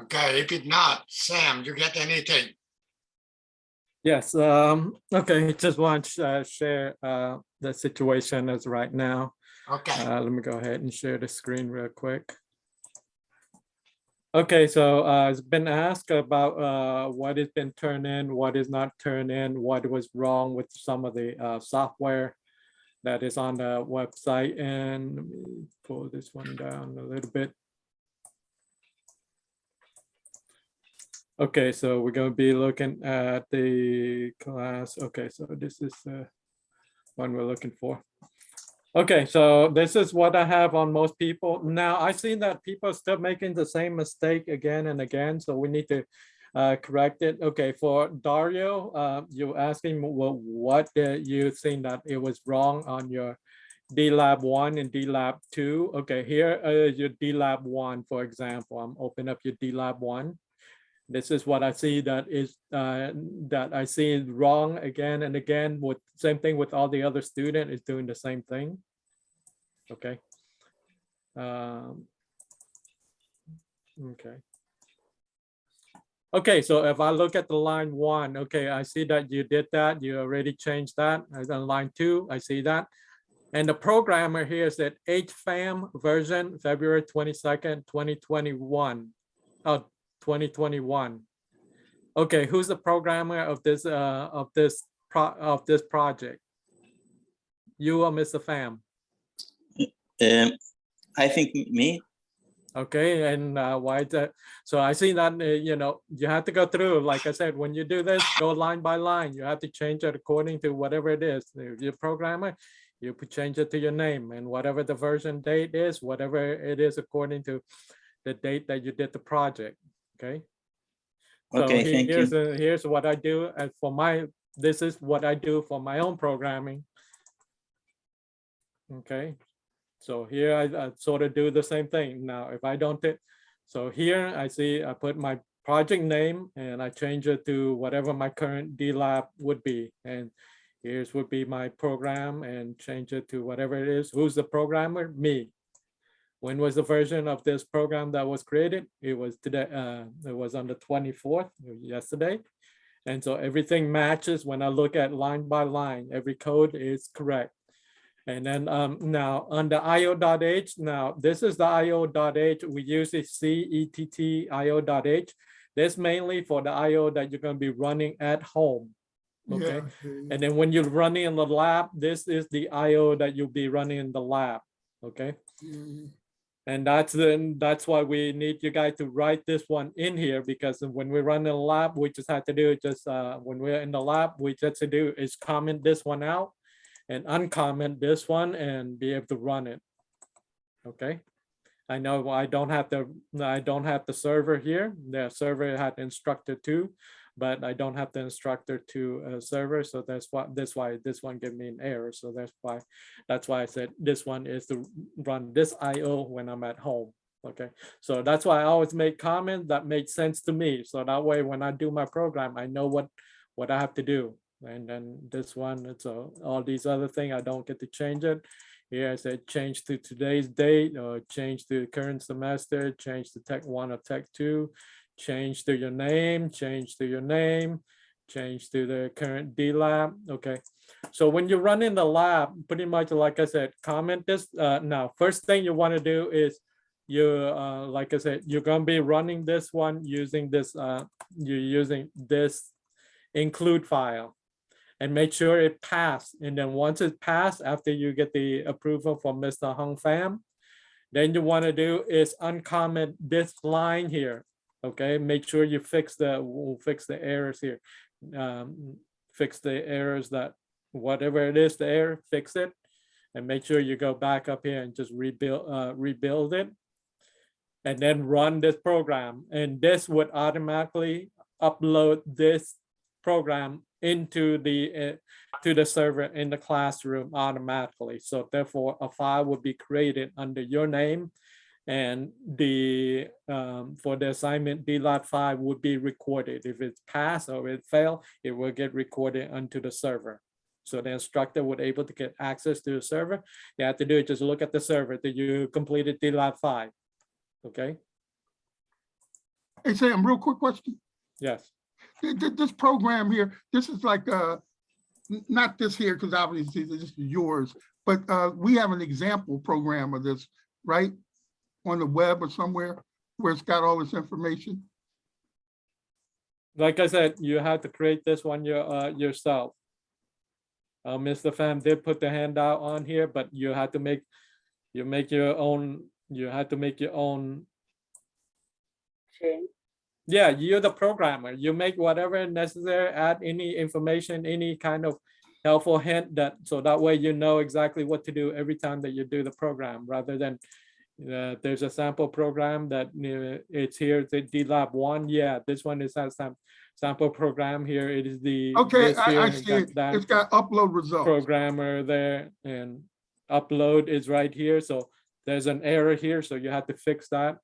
Okay, if it's not, Sam, you get anything? Yes. Okay. Just want to share the situation as right now. Okay. Let me go ahead and share the screen real quick. Okay, so it's been asked about what has been turned in, what is not turned in, what was wrong with some of the software that is on the website. And let me pull this one down a little bit. Okay, so we're going to be looking at the class. Okay, so this is the one we're looking for. Okay, so this is what I have on most people. Now, I've seen that people are still making the same mistake again and again, so we need to correct it. Okay, for Dario, you're asking what you think that it was wrong on your dlab1 and dlab2. Okay, here your dlab1, for example. I'm open up your dlab1. This is what I see that is that I see wrong again and again. With same thing with all the other student is doing the same thing. Okay. Okay. Okay, so if I look at the line 1, okay, I see that you did that. You already changed that. On line 2, I see that. And the programmer here is that HFAM version February 22nd, 2021. Oh, 2021. Okay, who's the programmer of this project? You or Mr. Pham? I think me. Okay, and why is that? So I see that you know, you have to go through, like I said, when you do this, go line by line. You have to change it according to whatever it is. If you're a programmer, you could change it to your name, and whatever the version date is, whatever it is according to the date that you did the project. Okay. So Okay, thank you. Here's what I do for my, this is what I do for my own programming. Okay, so here I sort of do the same thing. Now, if I don't, so here I see I put my project name and I change it to whatever my current dlab would be. And here's would be my program and change it to whatever it is. Who's the programmer? Me. When was the version of this program that was created? It was today. It was on the 24th, yesterday. And so everything matches when I look at line by line. Every code is correct. And then now on the io.h, now this is the io.h. We use the CETT io.h. This mainly for the IO that you're going to be running at home. Okay. Yeah. And then when you're running in the lab, this is the IO that you'll be running in the lab. Okay. And that's why we need you guys to write this one in here, because when we run in the lab, we just have to do just when we're in the lab, we just to do is comment this one out and uncomment this one and be able to run it. Okay. I know I don't have the server here. The server had instructor too, but I don't have the instructor to server. So that's why this one gave me an error. So that's why I said this one is to run this IO when I'm at home. Okay, so that's why I always make comments that make sense to me. So that way, when I do my program, I know what I have to do. And then this one, so all these other things, I don't get to change it. Here I said change to today's date, or change to current semester, change to Tech 1 or Tech 2, change to your name, change to your name, change to the current dlab. Okay, so when you run in the lab, pretty much like I said, comment this. Now, first thing you want to do is like I said, you're going to be running this one using this, you're using this include file. And make sure it passed. And then once it passed, after you get the approval from Mr. Hung Pham, then you want to do is uncomment this line here. Okay, make sure you fix the errors here. Fix the errors that whatever it is, the error, fix it, and make sure you go back up here and just rebuild it, and then run this program. And this would automatically upload this program into the to the server in the classroom automatically. So therefore a file will be created under your name, and the for the assignment dlab05 would be recorded. If it's passed or it failed, it will get recorded onto the server. So the instructor would able to get access to the server. You have to do it, just look at the server that you completed dlab05. Okay. Hey, Sam, real quick question. Yes. This program here, this is like, not this here, because obviously this is yours, but we have an example program of this, right? On the web or somewhere where it's got all this information. Like I said, you have to create this one yourself. Mr. Pham did put the handout on here, but you have to make your own. You have to make your own. Change. Yeah, you're the programmer. You make whatever necessary, add any information, any kind of helpful hint that so that way you know exactly what to do every time that you do the program, rather than there's a sample program that it's here, the dlab1. Yeah, this one is a sample program here. It is the Okay, this here, I see it. It's got upload results. programmer there, and upload is right here. So there's an error here, so you have to fix that.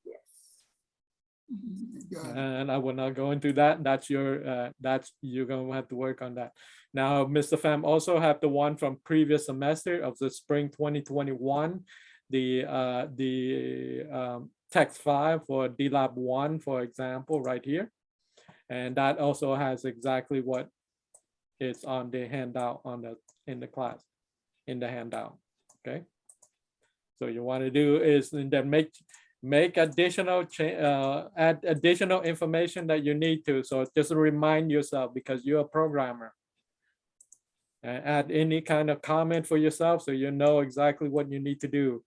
Yes. And I will not go into that. That's your you're gonna have to work on that. Now, Mr. Pham also have the one from previous semester of the spring 2021, the text file for dlab1, for example, right here, and that also has exactly what is on the handout in the class, in the handout. Okay, so you want to do is then make additional add additional information that you need to. So just remind yourself, because you're a programmer, and add any kind of comment for yourself so you know exactly what you need to do.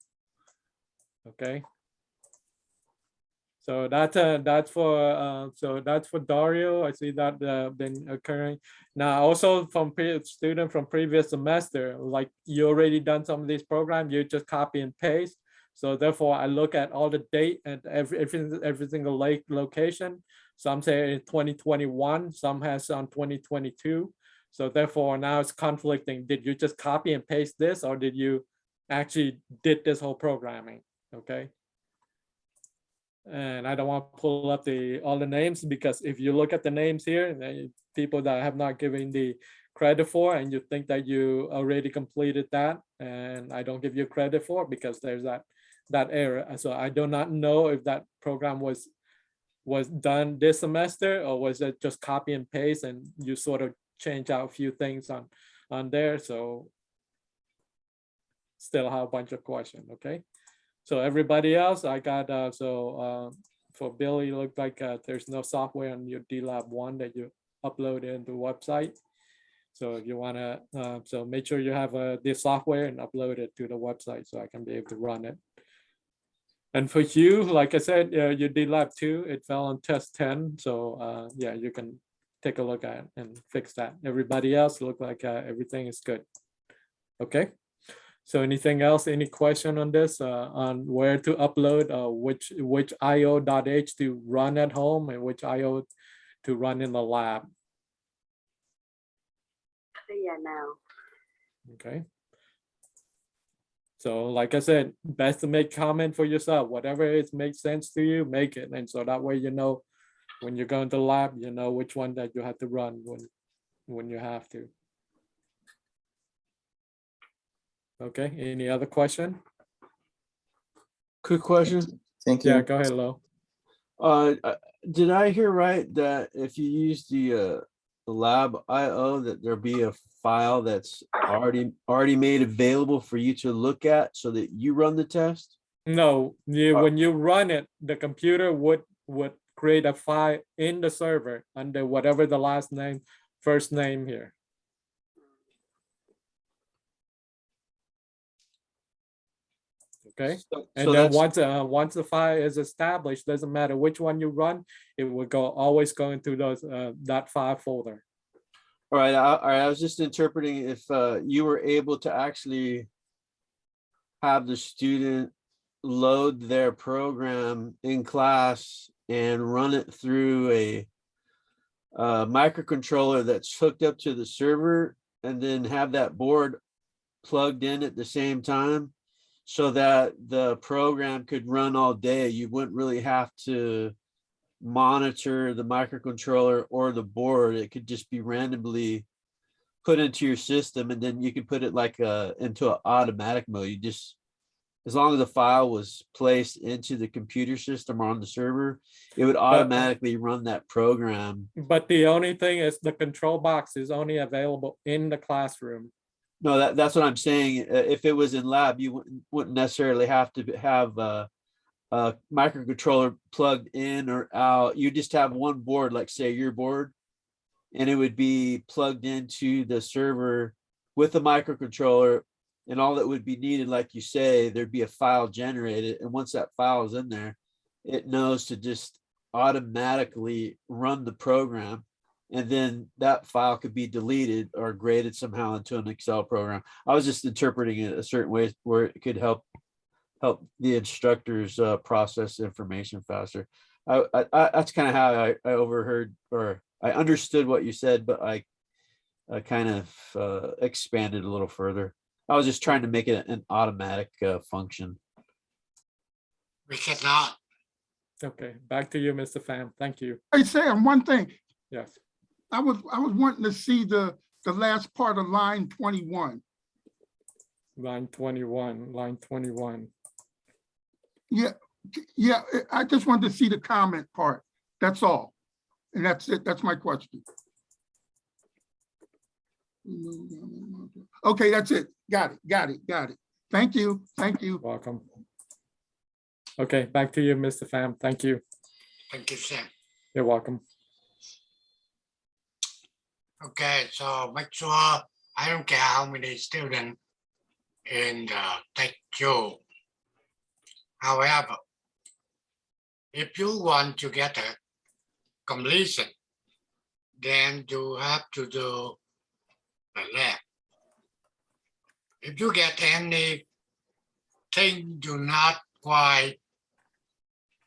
Okay. So that's for Dario. I see that been occurring now. Also from student from previous semester, like you already done some of these programs, you just copy and paste. So therefore, I look at all the date and every single location. Some say in 2021, some has on 2022. So therefore, now it's conflicting. Did you just copy and paste this, or did you actually did this whole programming? Okay. And I don't want to pull up all the names, because if you look at the names here, people that have not given the credit for, and you think that you already completed that, and I don't give you credit for because there's that error. So I do not know if that program was done this semester, or was it just copy and paste and you sort of change out a few things on there. So still have a bunch of questions. Okay. So everybody else, I got for Billy, looked like there's no software on your dlab1 that you upload into the website. So if you want to, so make sure you have the software and upload it to the website so I can be able to run it. And for you, like I said, you did lab 2, it fell on test 10. So yeah, you can take a look at it and fix that. Everybody else look like everything is good. Okay. So anything else, any question on this, on where to upload, which io.h to run at home and which io to run in the lab? Yeah, now. Okay. So like I said, best to make comment for yourself. Whatever it makes sense to you, make it. And so that way, you know, when you're going to the lab, you know which one that you have to run when you have to. Okay, any other question? Quick question. Thank you. Yeah, go ahead, Lo. Did I hear right that if you use the lab IO, that there'll be a file that's already made available for you to look at so that you run the test? No, when you run it, the computer would create a file in the server under whatever the last name, first name here. Okay, and then once the file is established, doesn't matter which one you run, it will always go into those that file folder. All right, I was just interpreting if you were able to actually have the student load their program in class and run it through a microcontroller that's hooked up to the server, and then have that board plugged in at the same time, so that the program could run all day. You wouldn't really have to monitor the microcontroller or the board. It could just be randomly put into your system, and then you can put it like into an automatic mode. You just as long as the file was placed into the computer system or on the server, it would automatically run that program. But the only thing is the control box is only available in the classroom. No, that's what I'm saying. If it was in lab, you wouldn't necessarily have to have a microcontroller plugged in or out. You just have one board, like say your board, and it would be plugged into the server with a microcontroller. And all that would be needed, like you say, there'd be a file generated. And once that file is in there, it knows to just automatically run the program. And then that file could be deleted or graded somehow into an Excel program. I was just interpreting it a certain way where it could help the instructors process information faster. That's kind of how I overheard, or I understood what you said, but I kind of expanded a little further. I was just trying to make it an automatic function. We cannot. Okay, back to you, Mr. Pham. Thank you. Hey, Sam, one thing. Yes. I was wanting to see the last part of line 21. Line 21. Yeah, I just wanted to see the comment part. That's all. And that's it. That's my question. Okay, that's it. Got it. Thank you. Welcome. Okay, back to you, Mr. Pham. Thank you. Thank you, Sam. You're welcome. Okay, so make sure, I don't care how many students in the tech show. However, if you want to get a completion, then you have to do the lab. If you get anything do not quite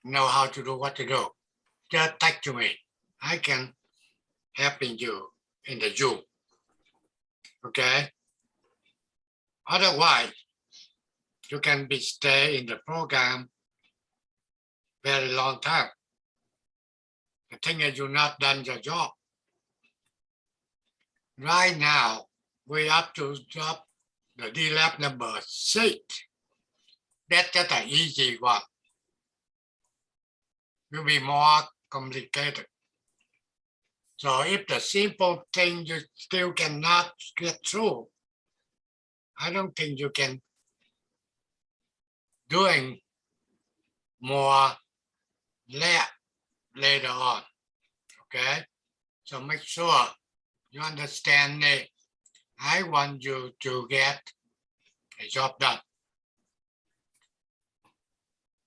know how to do what to do, just text to me. I can helping you in the Zoom. Okay. Otherwise, you can be stay in the program very long time. The thing is, you're not done your job. Right now, we have to drop the dlab number 6. That's just an easy one. Will be more complicated. So if the simple thing you still cannot get through, I don't think you can doing more lab later on. Okay, so make sure you understand it. I want you to get a job done.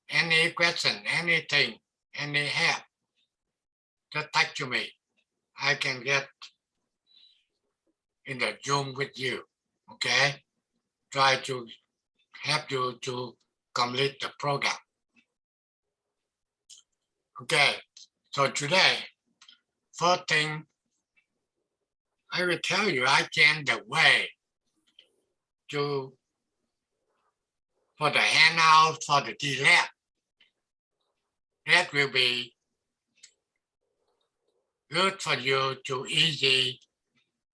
Any question, anything, any help, just text to me. I can get in the Zoom with you. Okay, try to help you to complete the program. Okay, so today, first thing I will tell you, I changed the way to for the handout for the dlab. That will be good for you to easy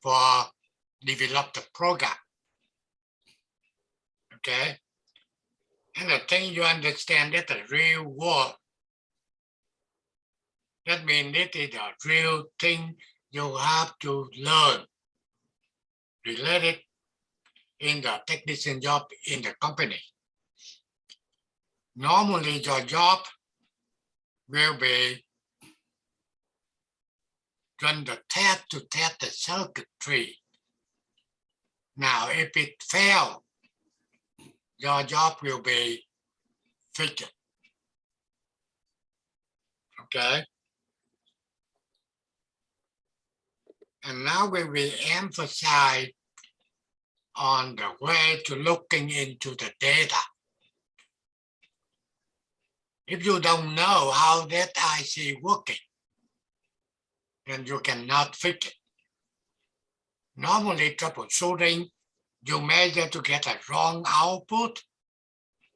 for develop the program. Okay, and the thing you understand that the real world. That means this is a real thing you have to learn related in the technician job in the company. Normally, your job will be run the test to test the circuitry. Now, if it fails, your job will be fixed. Okay. And now we will emphasize on the way to looking into the data. If you don't know how that IC working, then you cannot fix it. Normally, troubleshooting, you measure to get a wrong output,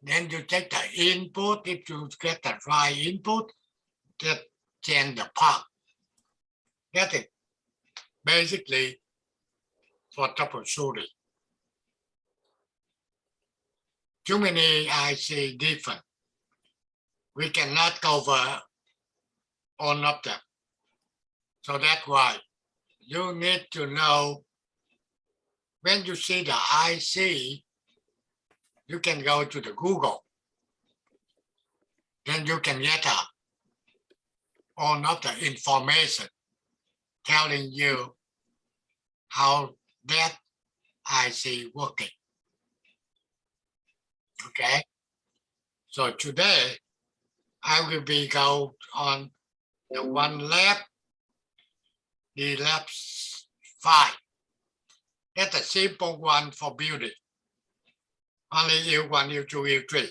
then you take the input. If you get the right input, then change the part. That's it. Basically, for troubleshooting. too many IC different. We cannot cover all of them. So that's why you need to know when you see the IC, you can go to the Google. Then you can get all of the information telling you how that IC working. Okay. So today I will be go on the one lab, the dlab05. That's a simple one for building. Only U1, U2, U3.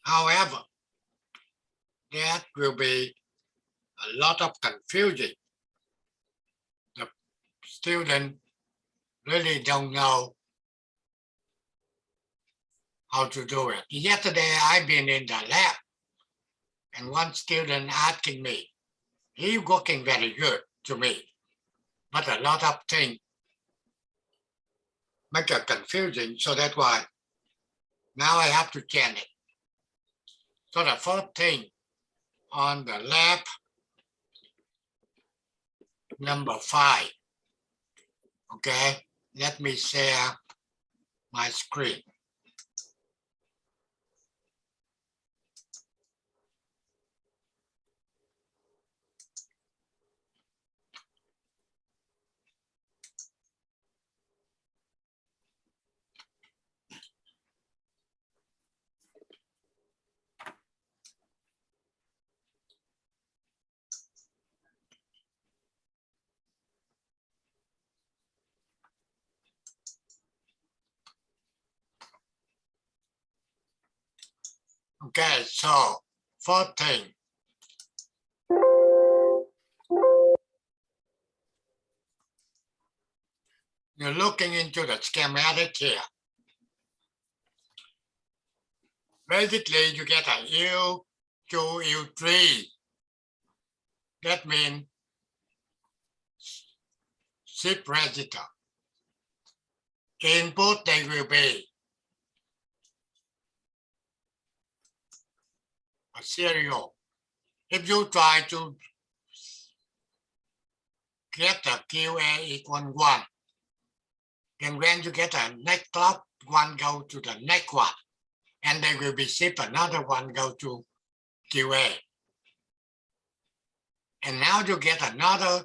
However, that will be a lot of confusion. The student really don't know how to do it. Yesterday, I've been in the lab and one student asking me, he working very good to me, but a lot of things make it confusing. So that's why now I have to change it. So the first thing on the lab number 5. Okay, let me share my screen. Okay, so first thing, you're looking into the schematic here. Basically, you get a U2, U3. That means shift register. Input, they will be a serial. If you try to get the QA equal 1, then when you get a next clock, one go to the next one, and they will be shipped, another one go to QA. And now you get another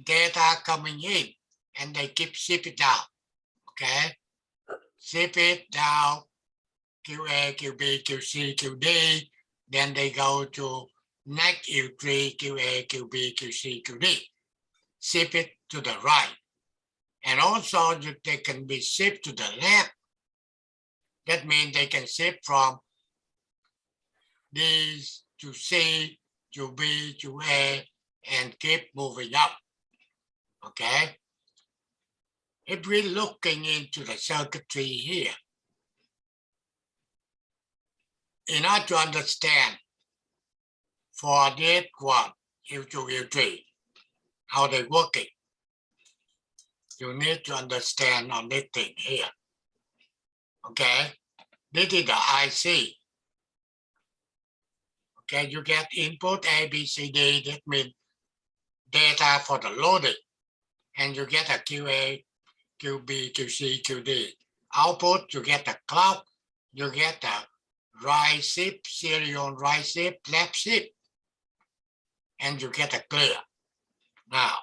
data coming in, and they keep ship it down, okay? Ship it down, QA, QB, QC, QD, then they go to next U3, QA, QB, QC, QD. Ship it to the right. And also they can be shipped to the left. That means they can ship from D to C to B to A and keep moving up. Okay. If we're looking into the circuitry here, in order to understand for this one, U2, U3, how they're working, you need to understand on this thing here. Okay, this is the IC. Okay, you get input A, B, C, D, that means data for the loading. And you get a QA, QB, QC, QD. Output, you get the clock, you get the write ship, serial write ship, left ship, and you get a clear. Now,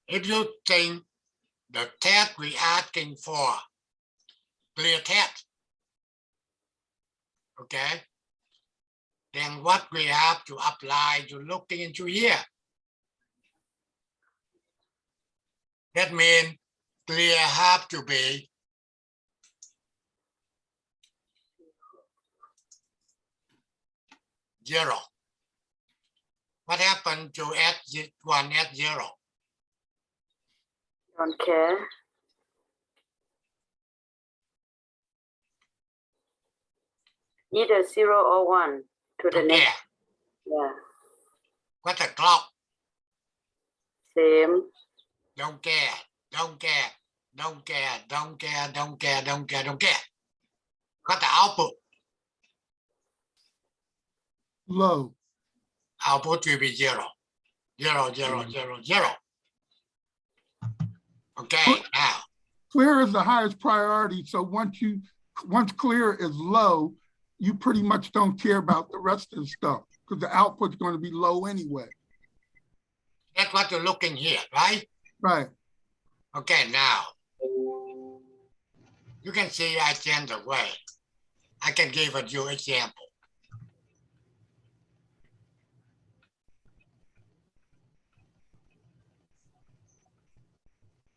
if you think the test we're asking for, clear test, okay, then what we have to apply, you're looking into here. That means clear have to be zero. What happened to S1, S0? Don't care. Either 0 or 1 to the Don't next. care. Yeah. What's the clock? Same. Don't care. Don't care. don't care, don't care, don't care, don't care, don't care. What the output? Low. Output will be 0. 0, 0, 0, 0. Okay, now. Clear is the highest priority. So once clear is low, you pretty much don't care about the rest of the stuff because the output's going to be low anyway. That's what you're looking here, right? Right. Okay, now. You can see I change the way. I can give you example.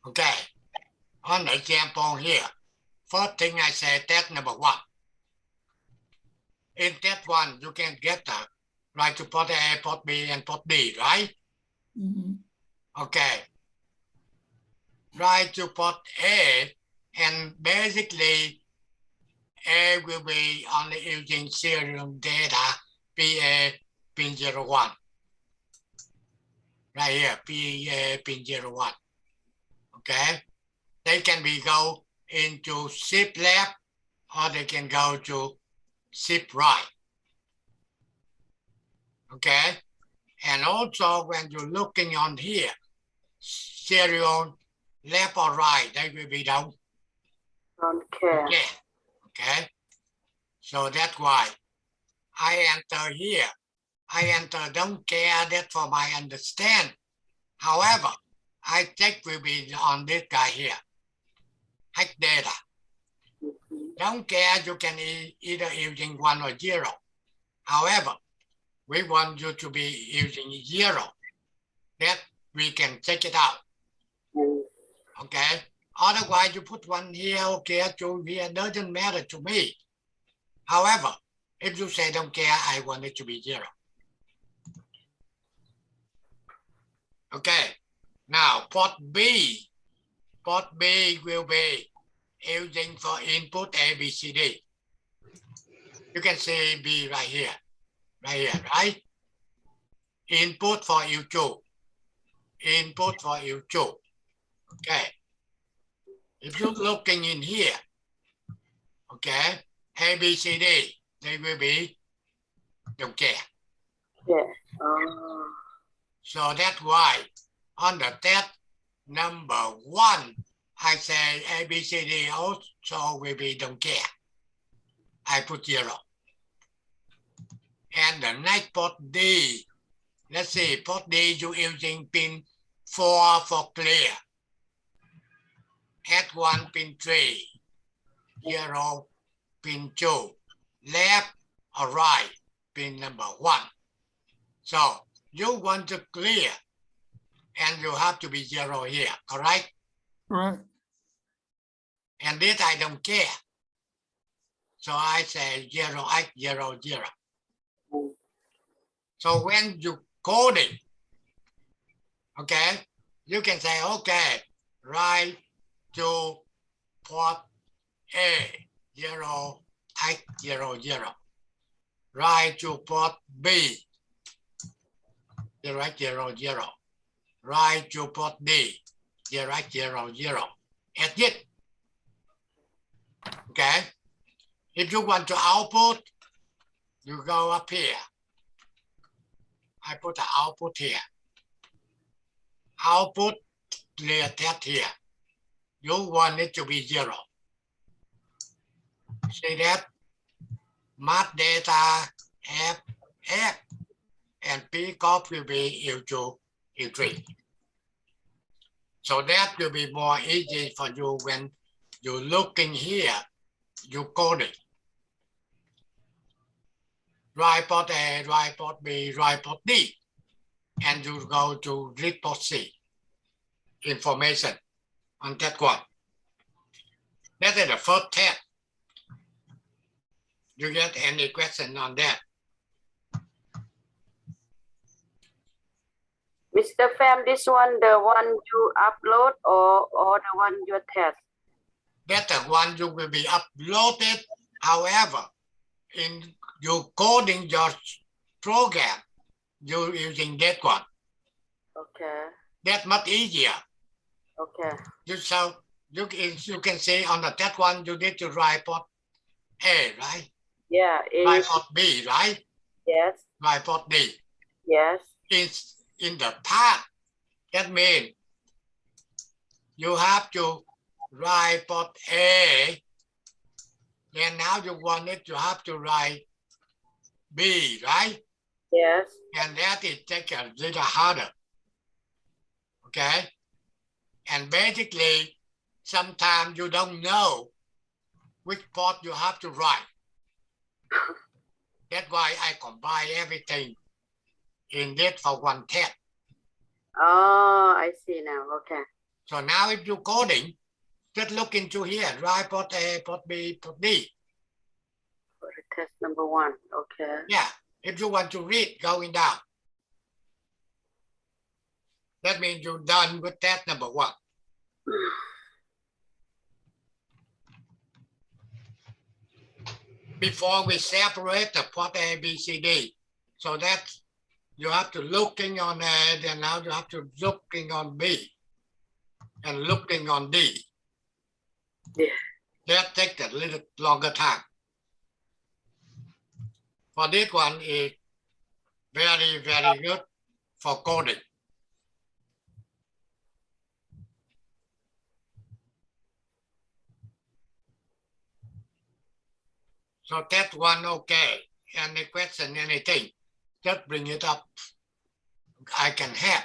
Okay, on the example here, first thing I say, test number 1. In test 1, you can get the right to port A, port B, and port D, right? Mhm. Okay. Right to port A, and basically A will be only using serial data PA pin 01. Right here, PA pin 01. Okay. They can be go into shift left or they can go to shift right. Okay. And also when you're looking on here, serial left or right, they will be down. Don't care. Okay. Okay. So that's why I enter here. I enter don't care, that for my understand. However, I check will be on this guy here. Hack data. Don't care, you can either using 1 or 0. However, we want you to be using 0. That we can check it out. Okay. Otherwise, you put 1 here, okay, 2 here, doesn't matter to me. However, if you say don't care, I want it to be 0. Okay. Now, port B will be using for input A, B, C, D. You can see B right here, right? Input for U2. Input for U2. Okay. If you're looking in here, okay, A, B, C, D, they will be don't care. Yeah. So that's why on the test number 1, I say A, B, C, D also will be don't care. I put 0. And the next port D, let's see, port D you're using pin 4 for clear. At 1 pin 3, 0 pin 2, left or right, pin number 1. So you want to clear and you have to be 0 here, correct? Right. And this I don't care. So I say 0, 0, 0. So when you code it, okay, you can say, okay, right to port A, 0, 0, 0. Right to port B, 0, 0, 0. Right to port D, 0, 0, 0. That's it. Okay. If you want to output, you go up here. I put the output here. Output clear test here. You want it to be 0. See that? Math data F, and peak off will be U2, U3. So that will be more easy for you when you're looking here, you code it. Right port A, right port B, right port D. And you go to read port C. Information on that one. That is the first test. You get any question on that? Mr. Pham, this one, the one you upload or the one you test? That's the one you will be uploaded. However, in you coding your program, you're using that one. Okay. That's much easier. Okay. So you can see on that one, you need to write port A, right? Yeah, Write A, port B, right? yes, Write port D. yes, In the past, that means you have to write port A, then now you want it, you have to write B, right? yes. And that is take a little harder, okay? And basically, sometimes you don't know which port you have to write. That's why I combine everything in this for one test. Oh, I see now. Okay. So now if you coding, just look into here, write port A, port B, port D. For the test number 1. Okay. Yeah, if you want to read going down, that means you're done with test number 1. Before we separate the port A, B, C, D. So that's, you have to looking on A, then now you have to looking on B and looking on D. Yeah. That takes a little longer time. For this one is very, very good for coding. So that one, okay. Any question, anything, just bring it up. I can help.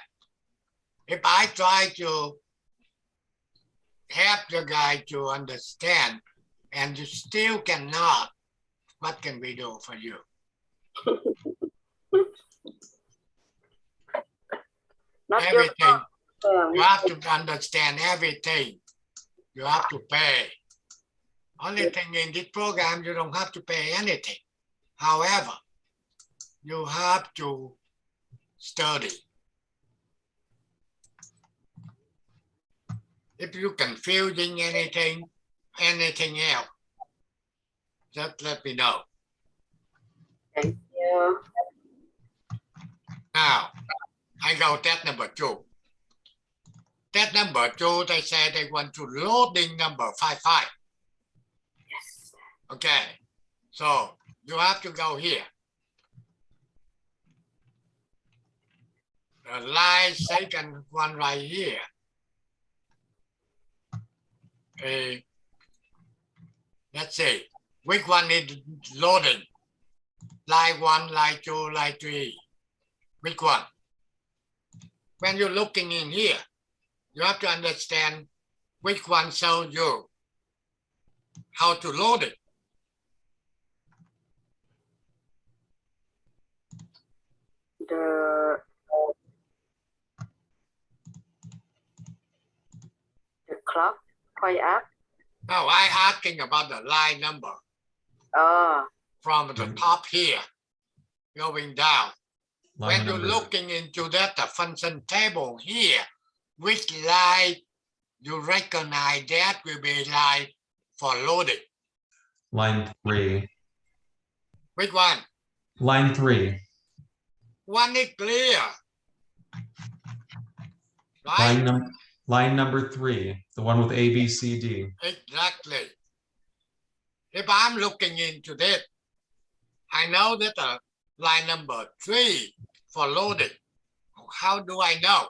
If I try to help the guy to understand and you still cannot, what can we do for you? Not your Everything. fault. You have to understand everything. You have to pay. Only thing in this program, you don't have to pay anything. However, you have to study. If you're confusing anything else, just let me know. Thank you. Now, I go test number 2. Test number 2, they say they want to loading number 55. Yes. Okay, so you have to go here. The line second one right here. Let's see, which one is loading? Line 1, line 2, line 3. Which one? When you're looking in here, you have to understand which one shows you how to load it. The clock point up. Now I asking about the line number Oh, from the top here, going down. Line When you're number, looking into that, the function table here, which line you recognize that will be line for loading? line 3, Which one? line 3, One is clear. Right? line number 3, the one with A, B, C, D. Exactly. If I'm looking into this, I know that the line number 3 for loading. How do I know?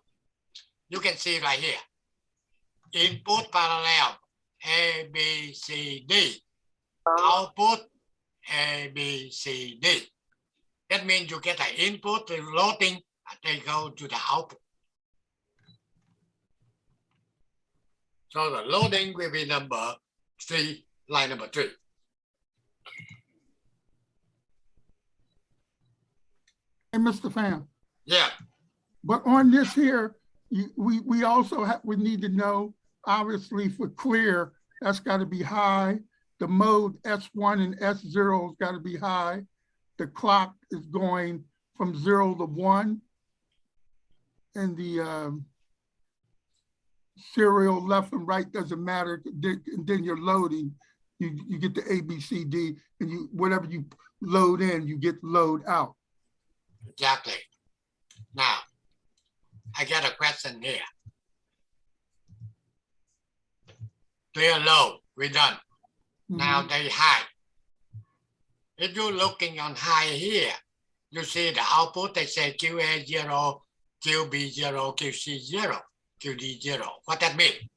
You can see right here. Input parallel A, B, C, D. Output A, B, C, D. That means you get an input to loading and they go to the output. So the loading will be number 3, line number 3. Hey, Mr. Pham, Yeah. but on this here, we also we need to know, obviously for clear, that's got to be high. The mode S1 and S0 has got to be high. The clock is going from 0 to 1. And the serial left and right doesn't matter. Then you're loading, you get the A, B, C, D, and you whatever you load in, you get load out. Exactly. Now, I got a question here. clear low, we're done. Now Mhm. they high. If you're looking on high here, you see the output, they say QA0, QB0, QC0, QD0. What that mean?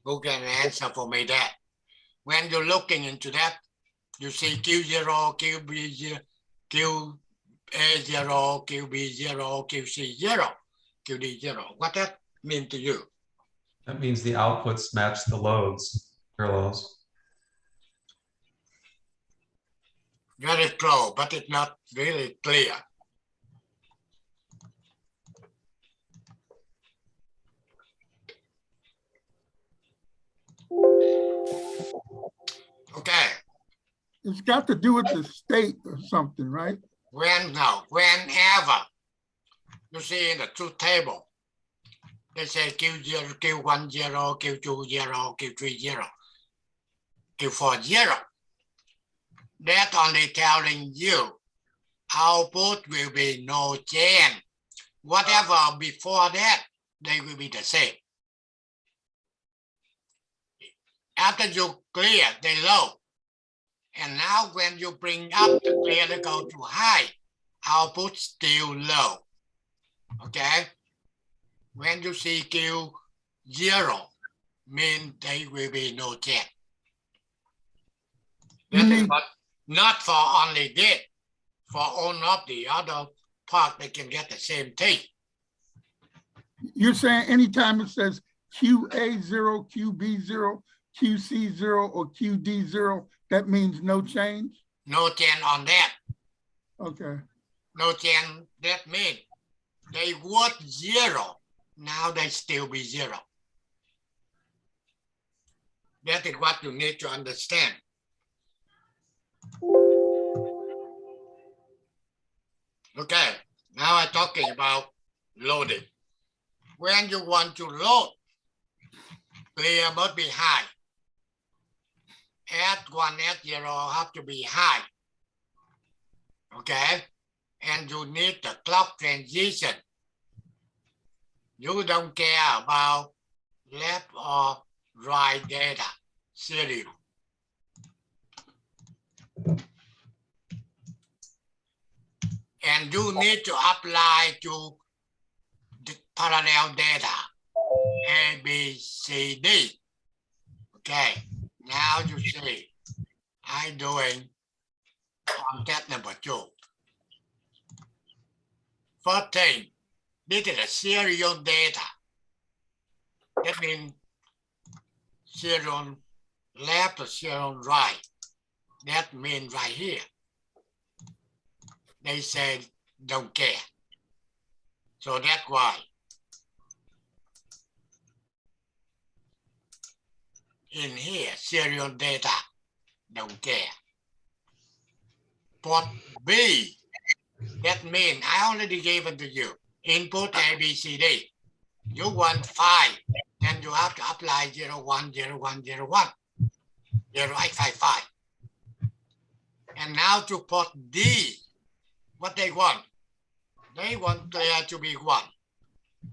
Who can answer for me that? When you're looking into that, you see Q0, QB0, QA0, QB0, QC0, QD0. What that mean to you? That means the outputs match the loads, parallels. Very close, but it's not really clear. Okay, It's got to do with the state or something, right? whenever you see in the truth table, they say Q0, Q10, Q20, Q30, Q40. That only telling you output will be no change. Whatever before that, they will be the same. After you clear the low, and now when you bring up the clear to go to high, output still low. Okay? When you see Q0, mean they will be no change. You That is mean- what, not for only this, for all of the other part, they can get the same thing. You're saying anytime it says QA0, QB0, QC0, or QD0, that means no change? No change on that. Okay. No change, that means they was 0. Now they still be 0. That is what you need to understand. Okay, now I'm talking about loading. When you want to load, clear must be high. At 1, at 0 have to be high. Okay, and you need the clock transition. You don't care about left or right data serial. And you need to apply to the parallel data, A, B, C, D. Okay, now you see, I'm doing on step number 2. First thing, this is a serial data. That means serial left or serial right. That means right here. They said don't care. So that's why. In here, serial data, don't care. Port B, that means I already gave it to you. Input A, B, C, D. You want 5, then you have to apply 0, 1, 0, 1, 0, 1, 0, 8, 5, 5. And now to port D, what they want? They want clear to be 1.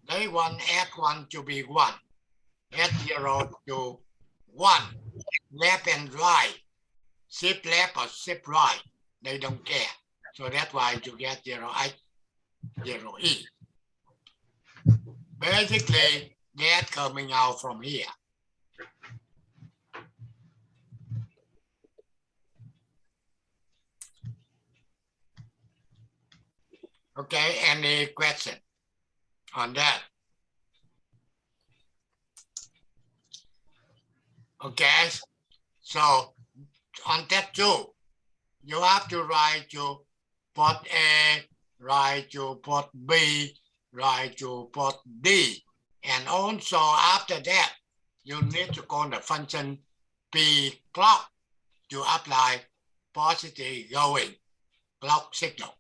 They want add 1 to be 1. Add 0 to 1. Left and right. Shift left or shift right. They don't care. So that's why you get 0, 8, 0, E. Basically, that's coming out from here. Okay, any question on that? Okay, so on step 2, you have to write to port A, write to port B, write to port D. And also after that, you need to call the function P clock to apply positive going clock signal.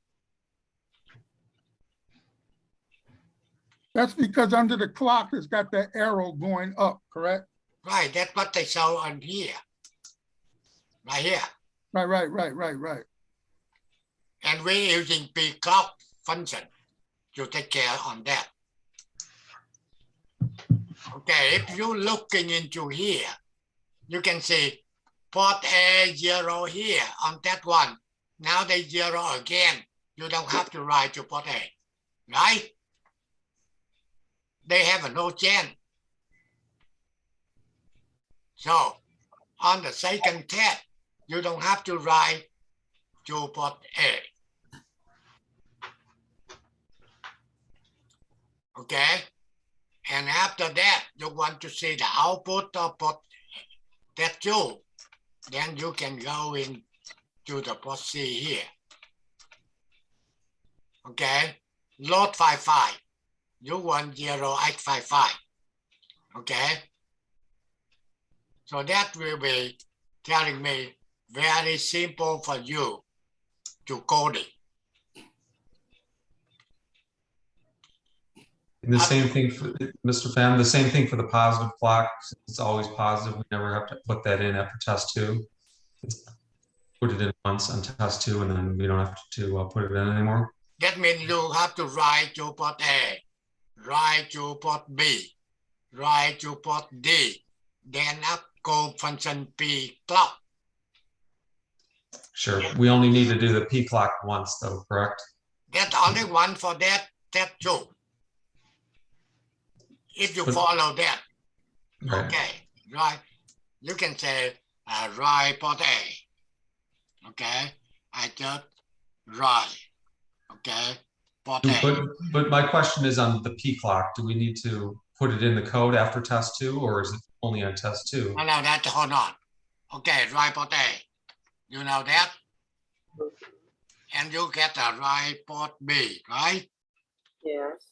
That's because under the clock, it's got that arrow going up, correct? Right, that's what they show on here. Right here. Right. And we're using pclock function to take care on that. Okay, if you're looking into here, you can see port A 0 here on that one. Now they 0 again. You don't have to write to port A, right? They have a no chain. So on the second tab, you don't have to write to port A. Okay? And after that, you want to see the output of port that two. Then you can go into the port C here. Okay? Load 55. You want 0855. Okay? So that will be telling me very simple for you to code it. And the same thing for Mr. Pham, the same thing for the positive clock. It's always positive. We never have to put that in after test 2. Put it in once on test 2, and then we don't have to put it in anymore. That means you have to write to port A, write to port B, write to port D, then up call function P clock. Sure. We only need to do the P clock once, though, correct? That's only one for that two. If you follow that, Right. okay, right? You can say write port A. Okay, I just write. Okay, port A. But my question is on the P clock. Do we need to put it in the code after test 2, or is it only on test 2? No, that's hold on. Okay, write port A. You know that? And you get a write port B, right? Yes.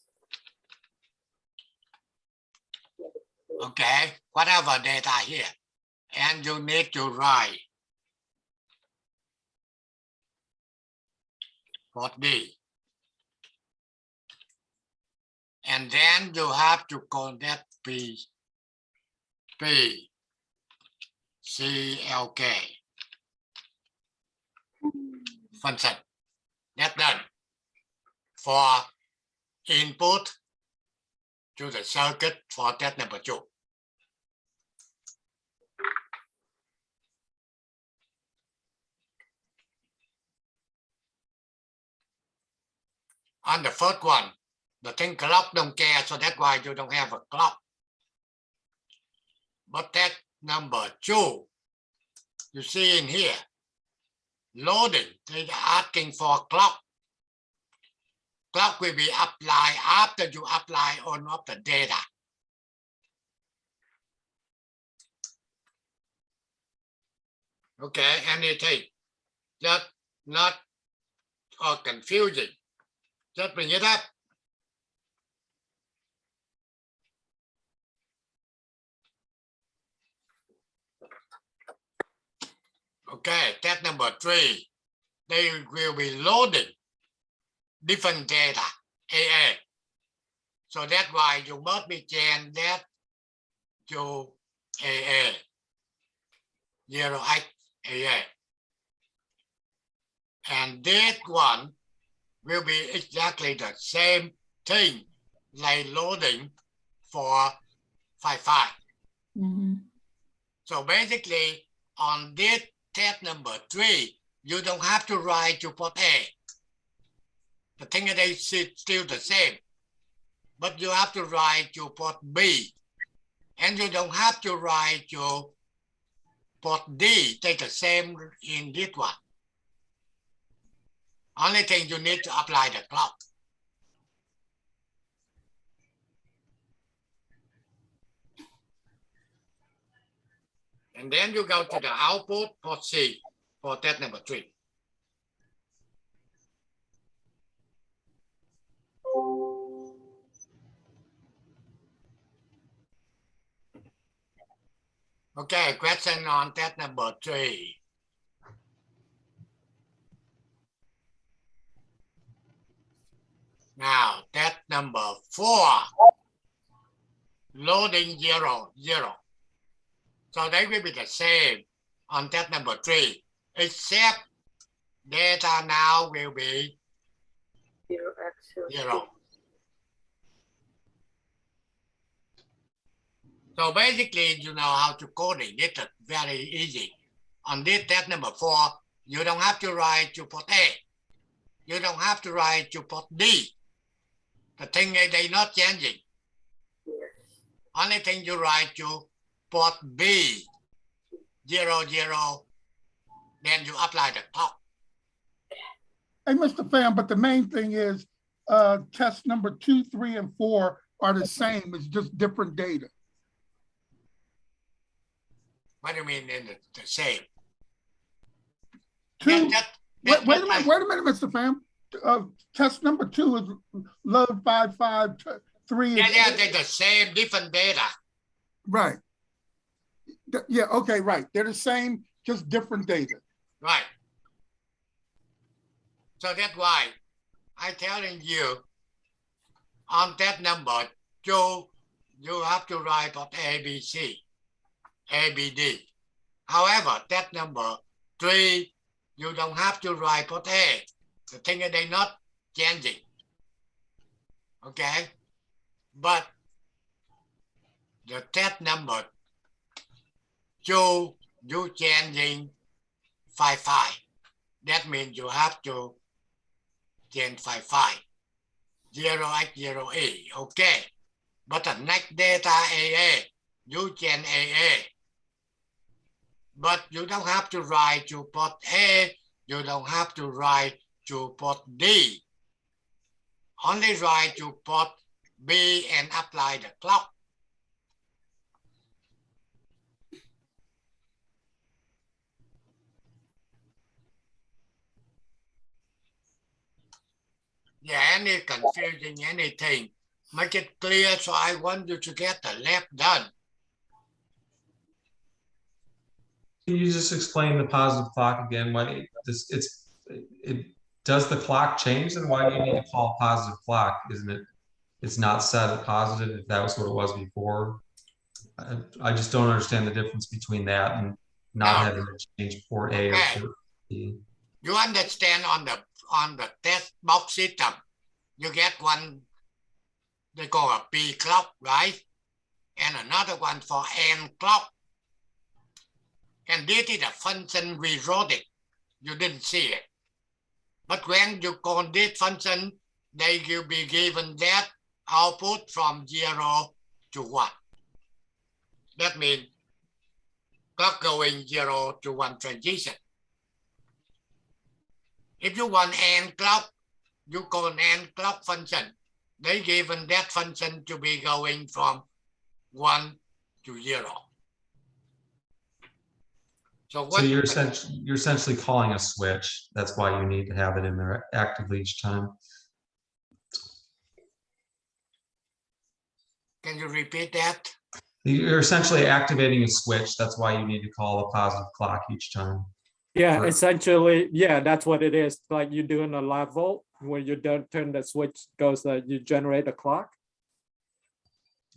Okay, whatever data here. And you need to write port D. And then you have to call that P, C, L, K function. That's done for input to the circuit for that number 2. On the first one, the thing clock don't care, so that's why you don't have a clock. But that number 2, you see in here, loading, they're asking for clock. Clock will be applied after you apply on of the data. Okay, anything, just not or confusing. Just bring it up. Okay, step number 3, they will be loading different data, AA. So that's why you must be change that to AA, 08 AA. And this one will be exactly the same thing like loading for 55. So basically on this step number 3, you don't have to write to port A. The thing is still the same, but you have to write to port B, and you don't have to write to port D. Take the same in this one. Only thing you need to apply the clock. And then you go to the output port C for step number 3. Okay, question on step number 3. Now, step number 4, loading 0, 0. So they will be the same on step number 3. except data now will be 0x 0. So basically, you know how to code it. It's very easy. On this test number 4, you don't have to write to port A. You don't have to write to port D. The thing is they're not changing. Yes. Only thing you write to port B, 0, 0, then you apply the clock. Hey, Mr. Pham, but the main thing is test number 2, 3, and 4 are the same. It's just different data. What do you mean in the same? Two, That- wait a minute, Mr. Pham. Test number 2 is load 55, 3 is Yeah, they're the same, different data. right. Yeah, okay, right. They're the same, just different data. Right. So that's why I'm telling you on that number, you have to write port A, B, C, A, B, D. However, that number 3, you don't have to write port A. The thing is they're not changing. Okay? But the test number 2, you changing 55. That means you have to change 55. 0x0e. Okay. But the next data AA, you change AA. But you don't have to write to port A. You don't have to write to port D. Only write to port B and apply the clock. Yeah, any confusing, anything, make it clear. So I want you to get the lab done. Can you just explain the positive clock again? Why it does the clock change, then why do you need to call a positive clock? Isn't it? It's not set at positive if that was what it was before. I just don't understand the difference between that and not Now, having to change port A or okay. port B. You understand on the test box system, you get one they call a P clock, right? And another one for N clock. And this is a function we wrote it. You didn't see it. But when you call this function, they will be given that output from 0 to 1. That means clock going 0 to 1 transition. If you want N clock, you call an N clock function. They given that function to be going from 1 to 0. So you're essentially calling a switch. That's why you need to have it in there actively each time. Can you repeat that? You're essentially activating a switch. That's why you need to call a positive clock each time. Yeah, Right. essentially, yeah, that's what it is. Like you're doing a live volt where you don't turn the switch goes that you generate a clock.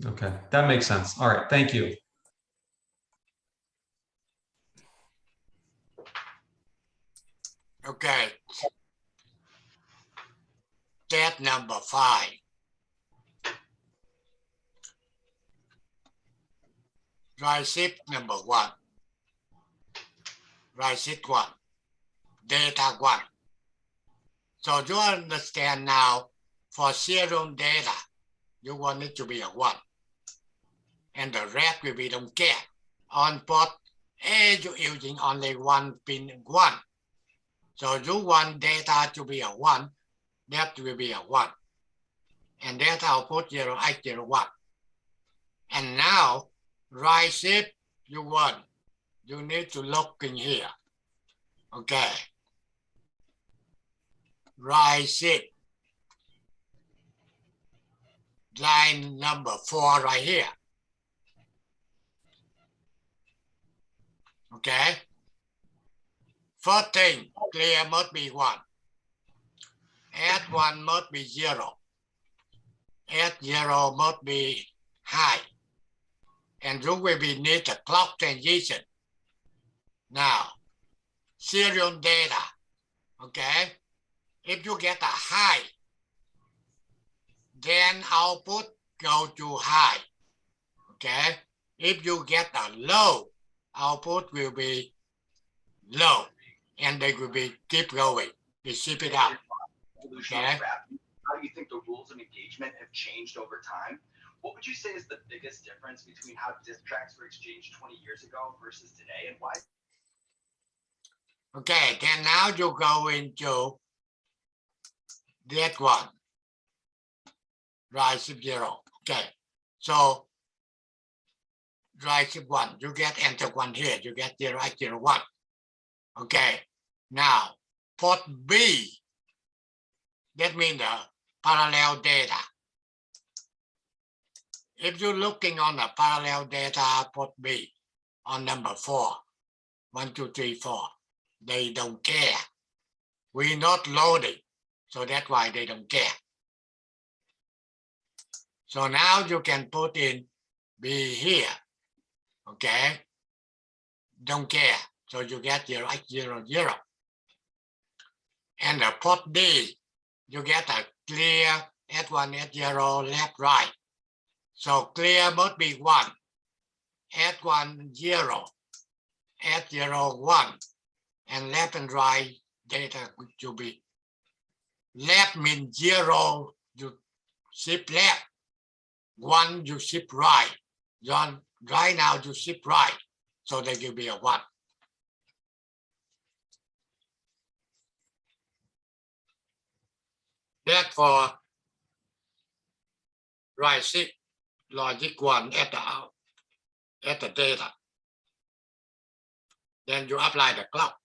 Okay, that makes sense. All right, thank you. Okay. Step number 5. Write shift number 1. Write shift 1. Data 1. So you understand now for serial data, you want it to be a 1. And the rest will be don't care. On port A, you're using only one pin 1. So you want data to be a 1, that will be a 1. And data output 0x01. And now, write shift you want. You need to look in here. Okay. Write shift. Line number 4 right here. Okay. First thing, clear must be 1. Add 1 must be 0. Add 0 must be high. And you will be need a clock transition. Now, serial data. Okay. If you get a high, then output go to high. Okay. If you get a low, output will be low, and they will be keep going. They ship it out. Okay. How do you think the rules of engagement have changed over time? What would you say is the biggest difference between how disk tracks were exchanged 20 years ago versus today, and why? Okay, then now you go into that one. Drive ship 0. Okay, so drive ship 1, you get enter 1 here, you get 0x01. Okay, now port B, that means the parallel data. If you're looking on the parallel data port B on number 4, 1, 2, 3, 4, they don't care. We're not loading, so that's why they don't care. So now you can put in B here, okay? Don't care, so you get 0x00. And the port D, you get a clear S1, S0, left, right. So clear must be 1, S1, 0, S0, 1, and left and right data should be left means 0, you ship left, 1, you ship right. Right now you ship right, so they will be a 1. Therefore, right ship logic 1 at the data. Then you apply the clock.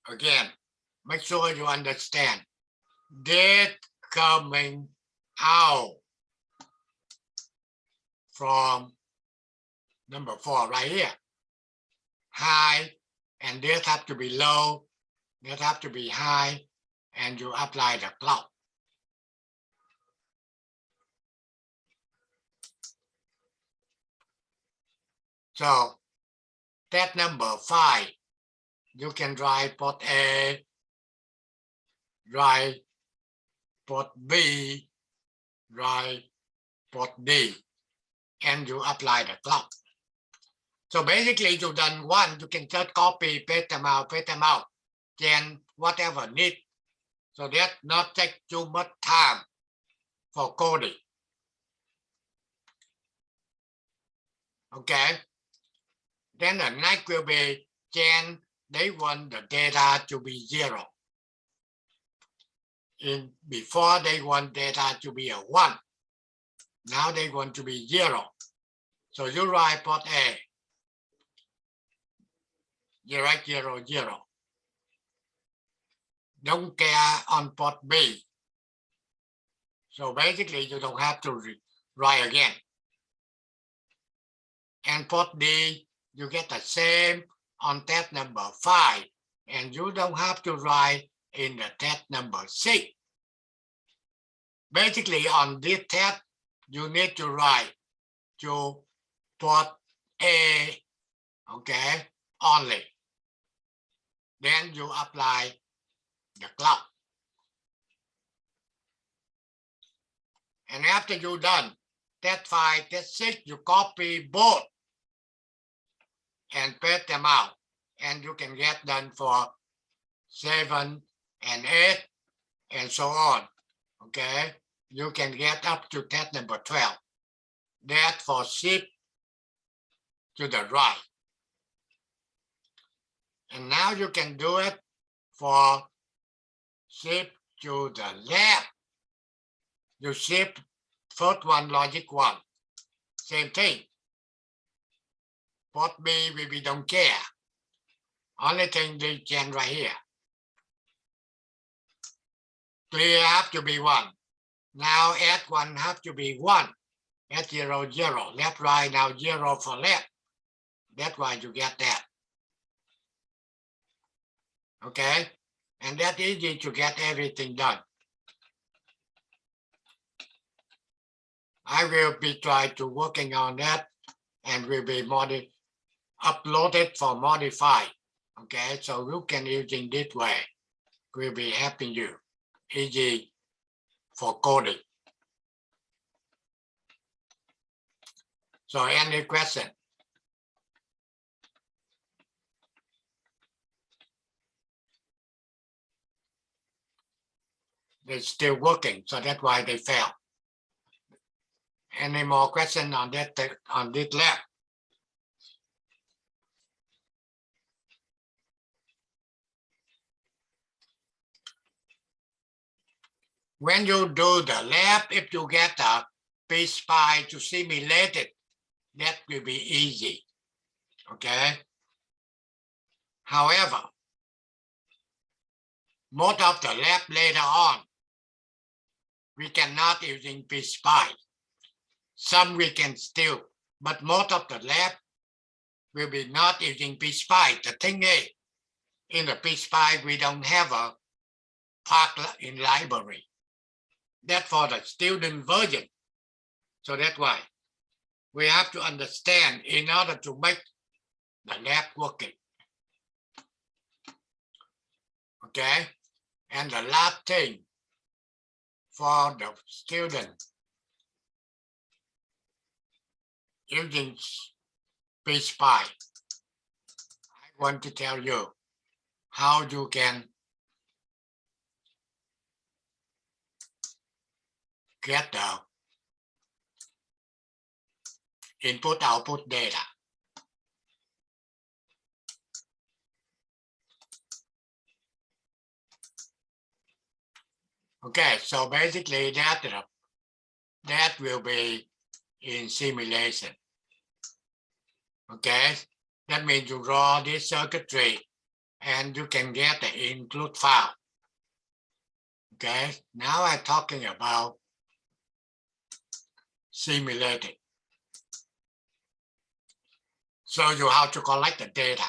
Again, make sure you understand. Date coming out from number 4 right here. High, and this have to be low, this have to be high, and you apply the clock. So that number 5, you can drive port A, drive port B, drive port D, and you apply the clock. So basically you've done 1, you can just copy, paste them out, then whatever need. So that not take too much time for coding. Okay. Then the next will be then they want the data to be 0. Before they want data to be a 1. Now they want to be 0. So you write port A, 0x00. Don't care on port B. So basically you don't have to write again. And port D, you get the same on test number 5, and you don't have to write in the test number 6. Basically on this test, you need to write to port A, okay, only. Then you apply the clock. And after you're done, test 5, test 6, you copy both and paste them out, and you can get done for 7 and 8 and so on. Okay, you can get up to test number 12. That for ship to the right. And now you can do it for ship to the left. You ship first one, logic 1. Same thing. Port B, we don't care. Only thing they can right here. Clear have to be 1. Now S1 have to be 1. S0, 0. Left, right, now 0 for left. That's why you get that. Okay? And that's easy to get everything done. I will be trying to working on that, and will be uploaded for modify. Okay, so you can using this way. Will be helping you easy for coding. So any question? They're still working, so that's why they fail. Any more question on that on this lab? When you do the lab, if you get a PSPI to simulate it, that will be easy. Okay. However, most of the lab later on, we cannot using PSPI. Some we can still, but most of the lab will be not using PSPI. The thing is, in the PSPI, we don't have a part in library. That's for the student version. So that's why we have to understand in order to make the lab working. Okay. And the last thing for the student using PSPI, I want to tell you how you can get the input-output data. Okay, so basically that will be in simulation. Okay, that means you draw this circuitry and you can get the include file. Okay, now I'm talking about simulating. Show you how to collect the data.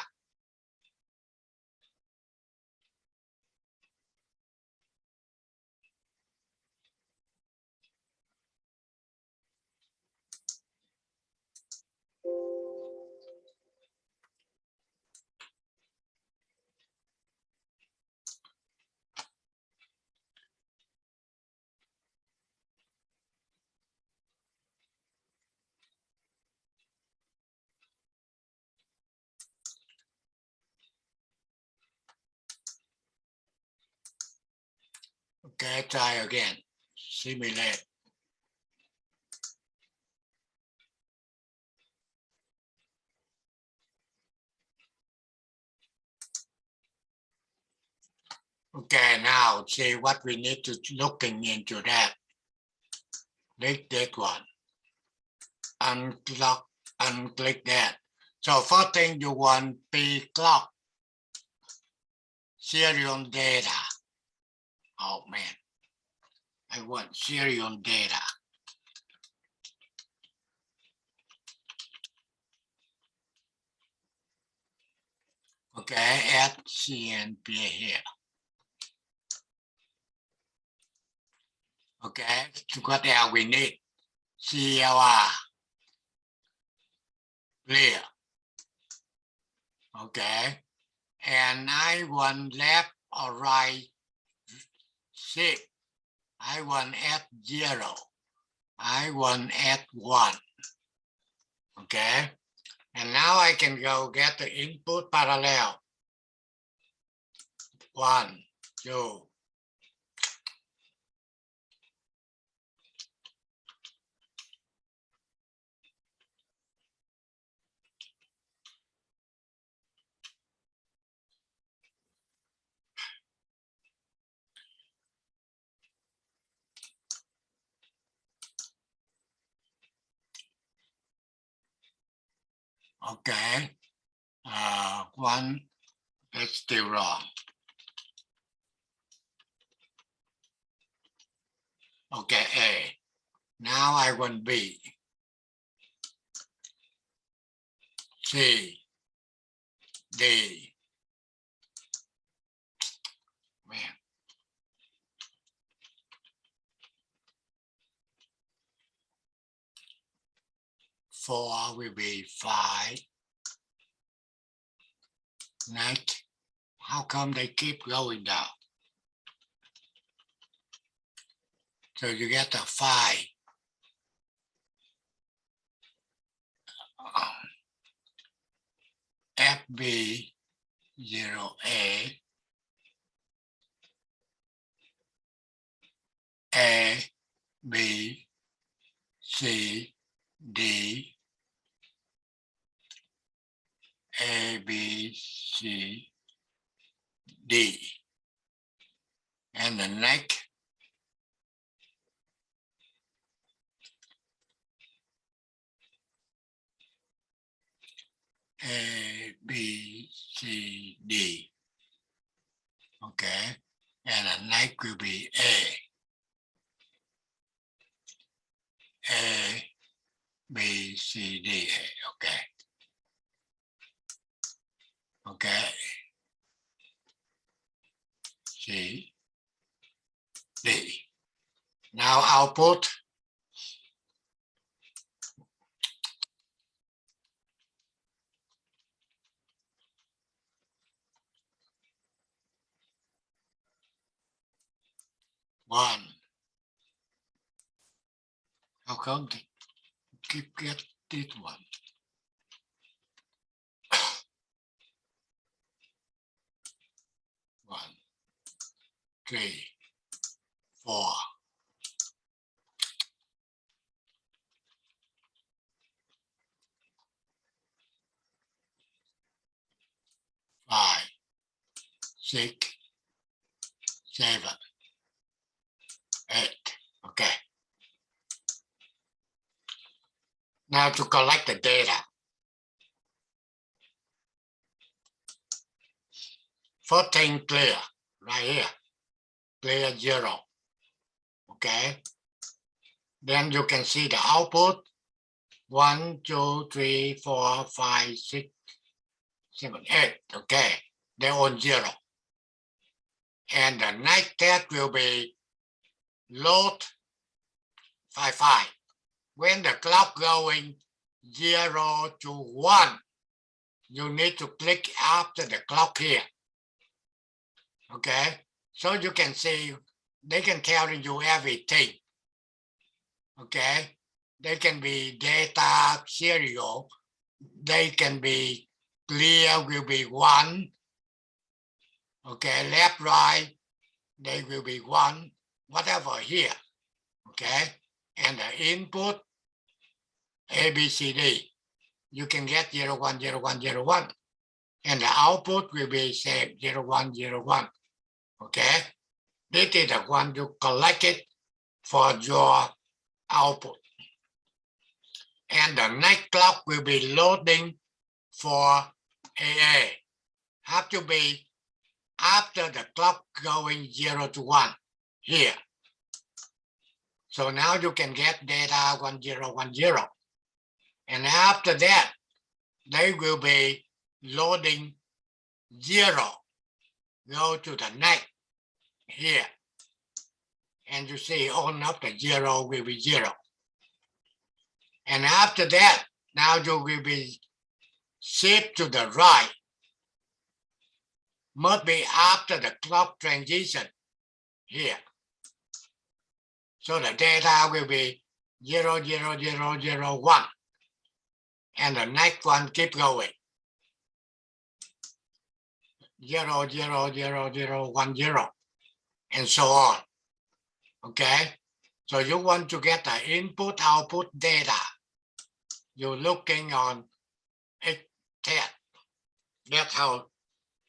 Okay, try again. Simulate. Okay, now see what we need to looking into that. Click that one. Unclock, unclick that. So first thing you want P clock serial data. Oh man, I want serial data. Okay, add CNP here. Okay, what else we need? CLR. Clear. Okay, and I want left or right shift. I want add 0. I want add 1. Okay, and now I can go get the input parallel. 1, 2. Okay, 1, that's still wrong. Okay, A. Now I want B. C. D. Man. 4 will be 5. neck. How come they keep going down? So you get a 5. FB0A A B C D A B C D, and the neck A B C D. Okay, and the neck will be A B C D A. Okay. Okay. C D. Now output. One. How come they keep get this one? One, 3, 4. 5, 6, 7, 8. Okay. Now to collect the data. First thing clear, right here. Clear 0. Okay. Then you can see the output. 1, 2, 3, 4, 5, 6, 7, 8. Okay. They're on 0. And the next test will be load 5. When the clock going 0 to 1, you need to click after the clock here. Okay, so you can see they can tell you everything. Okay, they can be data serial, they can be clear will be 1. Okay, left, right, they will be 1, whatever here. Okay, and the input ABCD, you can get 0, 1, 0, 1, 0, 1, and the output will be same 0, 1, 0, 1. Okay, this is the one you collect it for your output. And the next clock will be loading for AA. Have to be after the clock going 0 to 1 here. So now you can get data 1, 0, 1, 0. And after that, they will be loading 0. Go to the next here. And you see on up the 0 will be 0. And after that, now you will be shift to the right. Must be after the clock transition here. So the data will be 0, 0, 0, 0, 1. And the next one keep going. 0, 0, 0, 0, 1, 0. And so on. Okay? So you want to get the input output data. You're looking on a test. That's how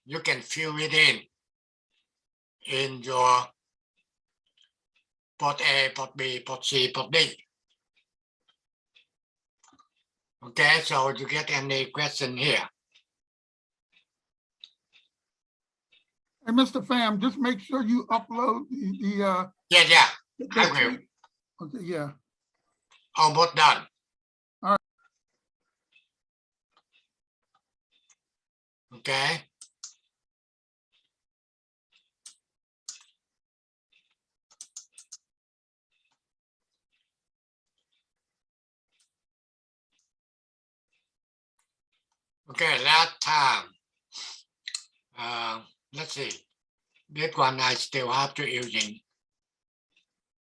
you can fill it in your port A, port B, port C, port D. Okay, so you get any question here? Hey, Mr. Pham, just make sure you upload the Yeah, the I will. tape. Okay, yeah. Almost done. All right. Okay. Okay, last time Let's see. This one I still have to using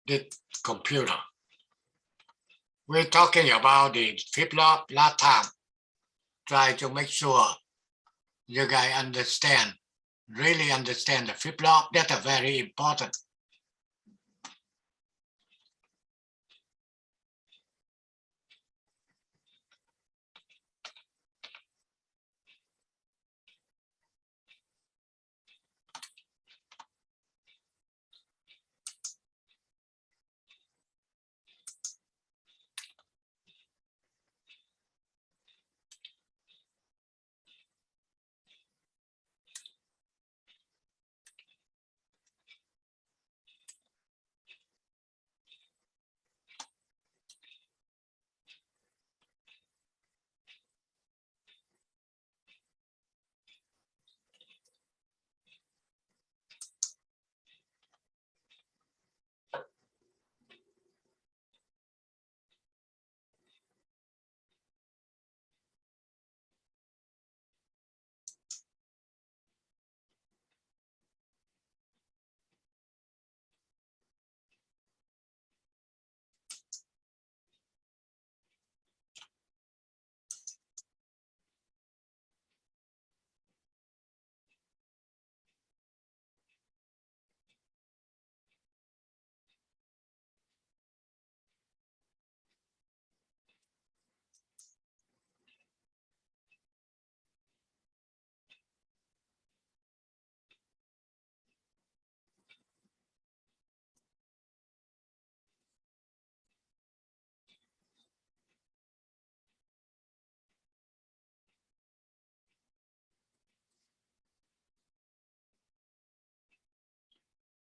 this computer. We're talking about the FlipFlop last time. Try to make sure you guys understand, really understand the FlipFlop. That's very important.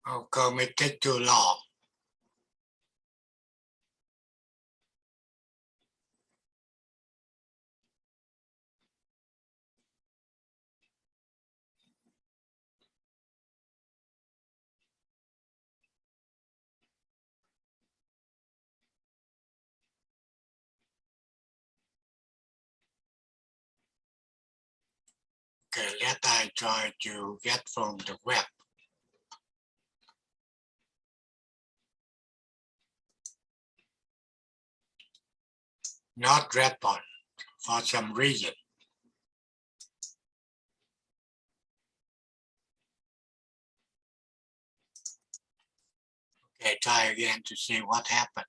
Okay, it take too long. Okay, let I try to get from the web. Not respond for some reason. Okay, try again to see what happened.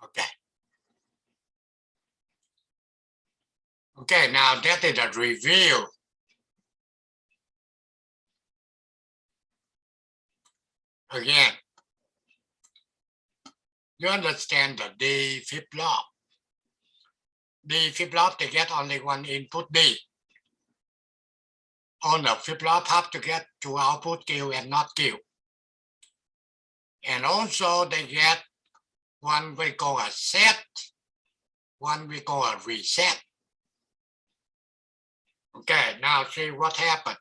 Okay. Okay, now that is a review. Again, you understand the D FlipFlop. D FlipFlop, they get only one input D. On the FlipFlop have to get to output Q and not Q. And also they get one we call a set, one we call a reset. Okay, now see what happened.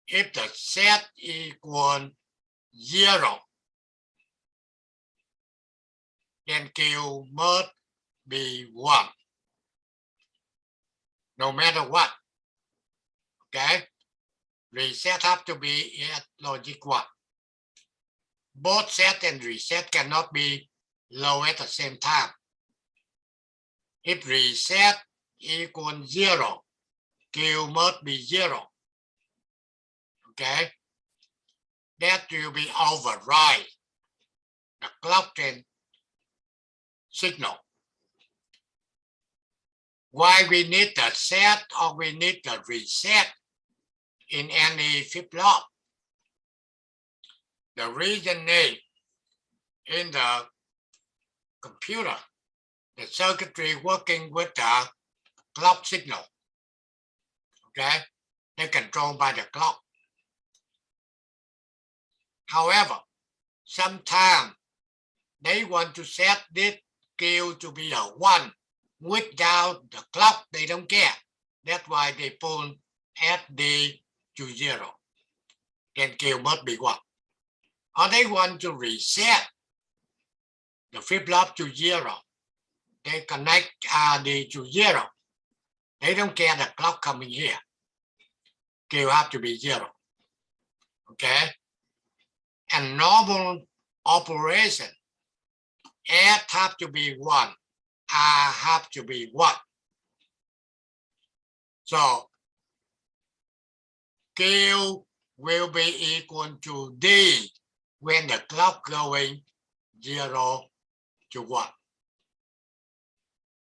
If the set equal 0, then Q must be 1. No matter what. Okay? Reset have to be at logic 1. Both set and reset cannot be low at the same time. If reset equals 0, Q must be 0. Okay? That will be override the clock train signal. Why we need the set or we need the reset in any FlipFlop? The reason is in the computer, the circuitry working with the clock signal. Okay? They're controlled by the clock. However, sometimes they want to set this Q to be a 1 without the clock. They don't care. That's why they pull SD to 0. Then Q must be 1. Or they want to reset the FlipFlop to 0. They connect RD to 0. They don't care the clock coming here. Q have to be 0. Okay. And normal operation, S have to be 1, R have to be 1. So Q will be equal to D when the clock going 0 to 1.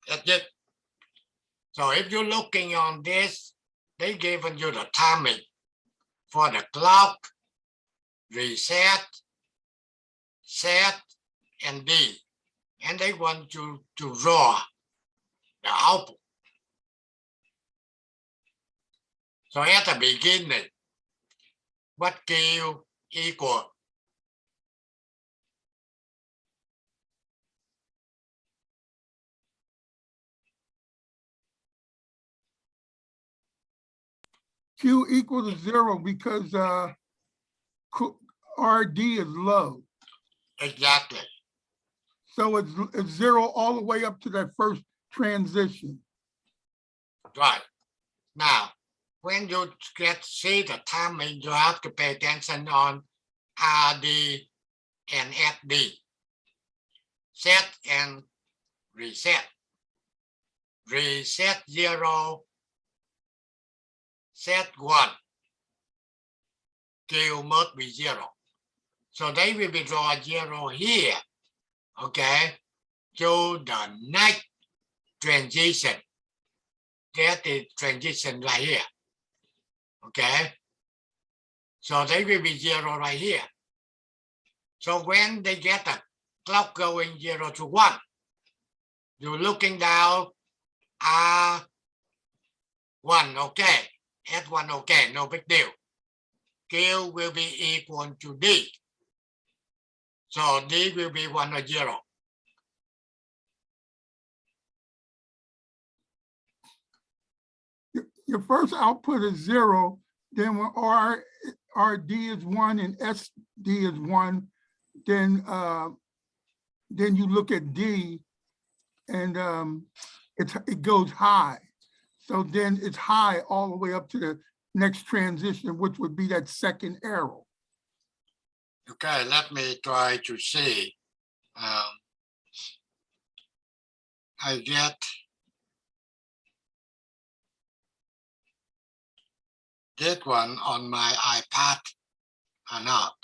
That's it. So if you're looking on this, they given you the timing for the clock, reset, set, and D. And they want you to draw the output. So at the beginning, what Q equal? Q equal to 0 because RD is low. Exactly. So it's 0 all the way up to that first transition. Right. Now, when you see the timing, you have to pay attention on RD and FD. Set and reset. Reset 0, set 1. Q must be 0. So they will be draw 0 here. Okay. To the next transition. That is transition right here. Okay. So they will be 0 right here. So when they get the clock going 0 to 1, you're looking down R1, okay. S1, okay, no big deal. Q will be equal to D. So D will be 1 or 0. Your first output is 0. Then when RD is 1 and SD is 1, then you look at D and it goes high. So then it's high all the way up to the next transition, which would be that second arrow. Okay, let me try to see. I get this one on my iPad or not.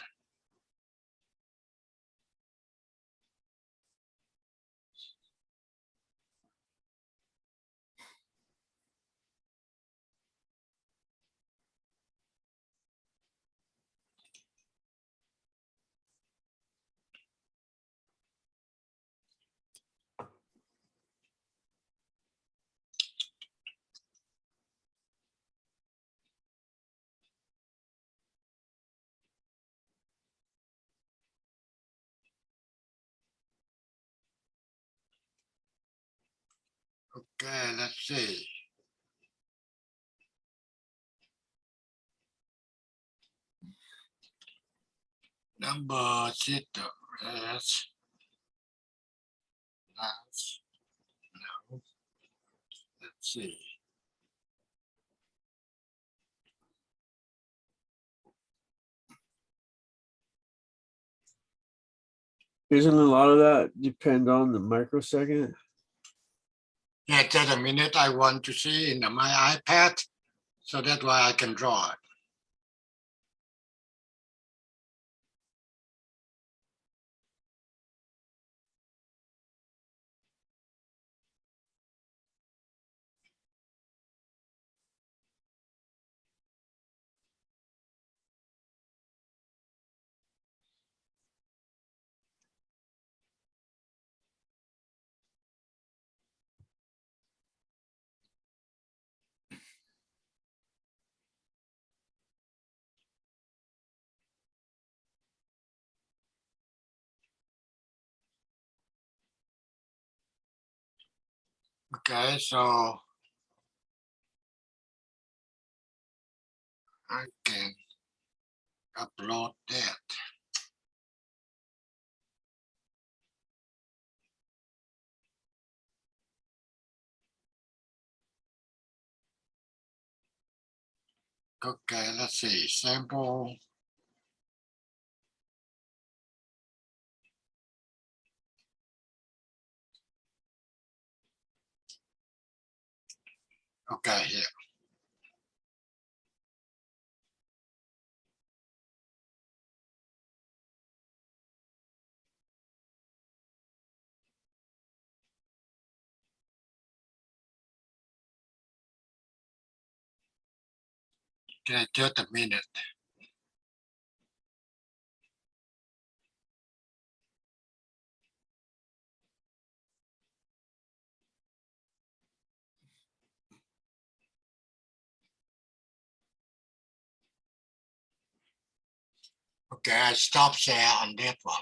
Okay, let's see. Number six, yes. No. Let's see. Isn't a lot of that depend on the microsecond? Yeah, just a minute. I want to see in my iPad, so that's why I can draw it. Okay, so I can upload that. Okay, let's see, sample. Okay, here. Okay, just a minute. Okay, I stop share on that one.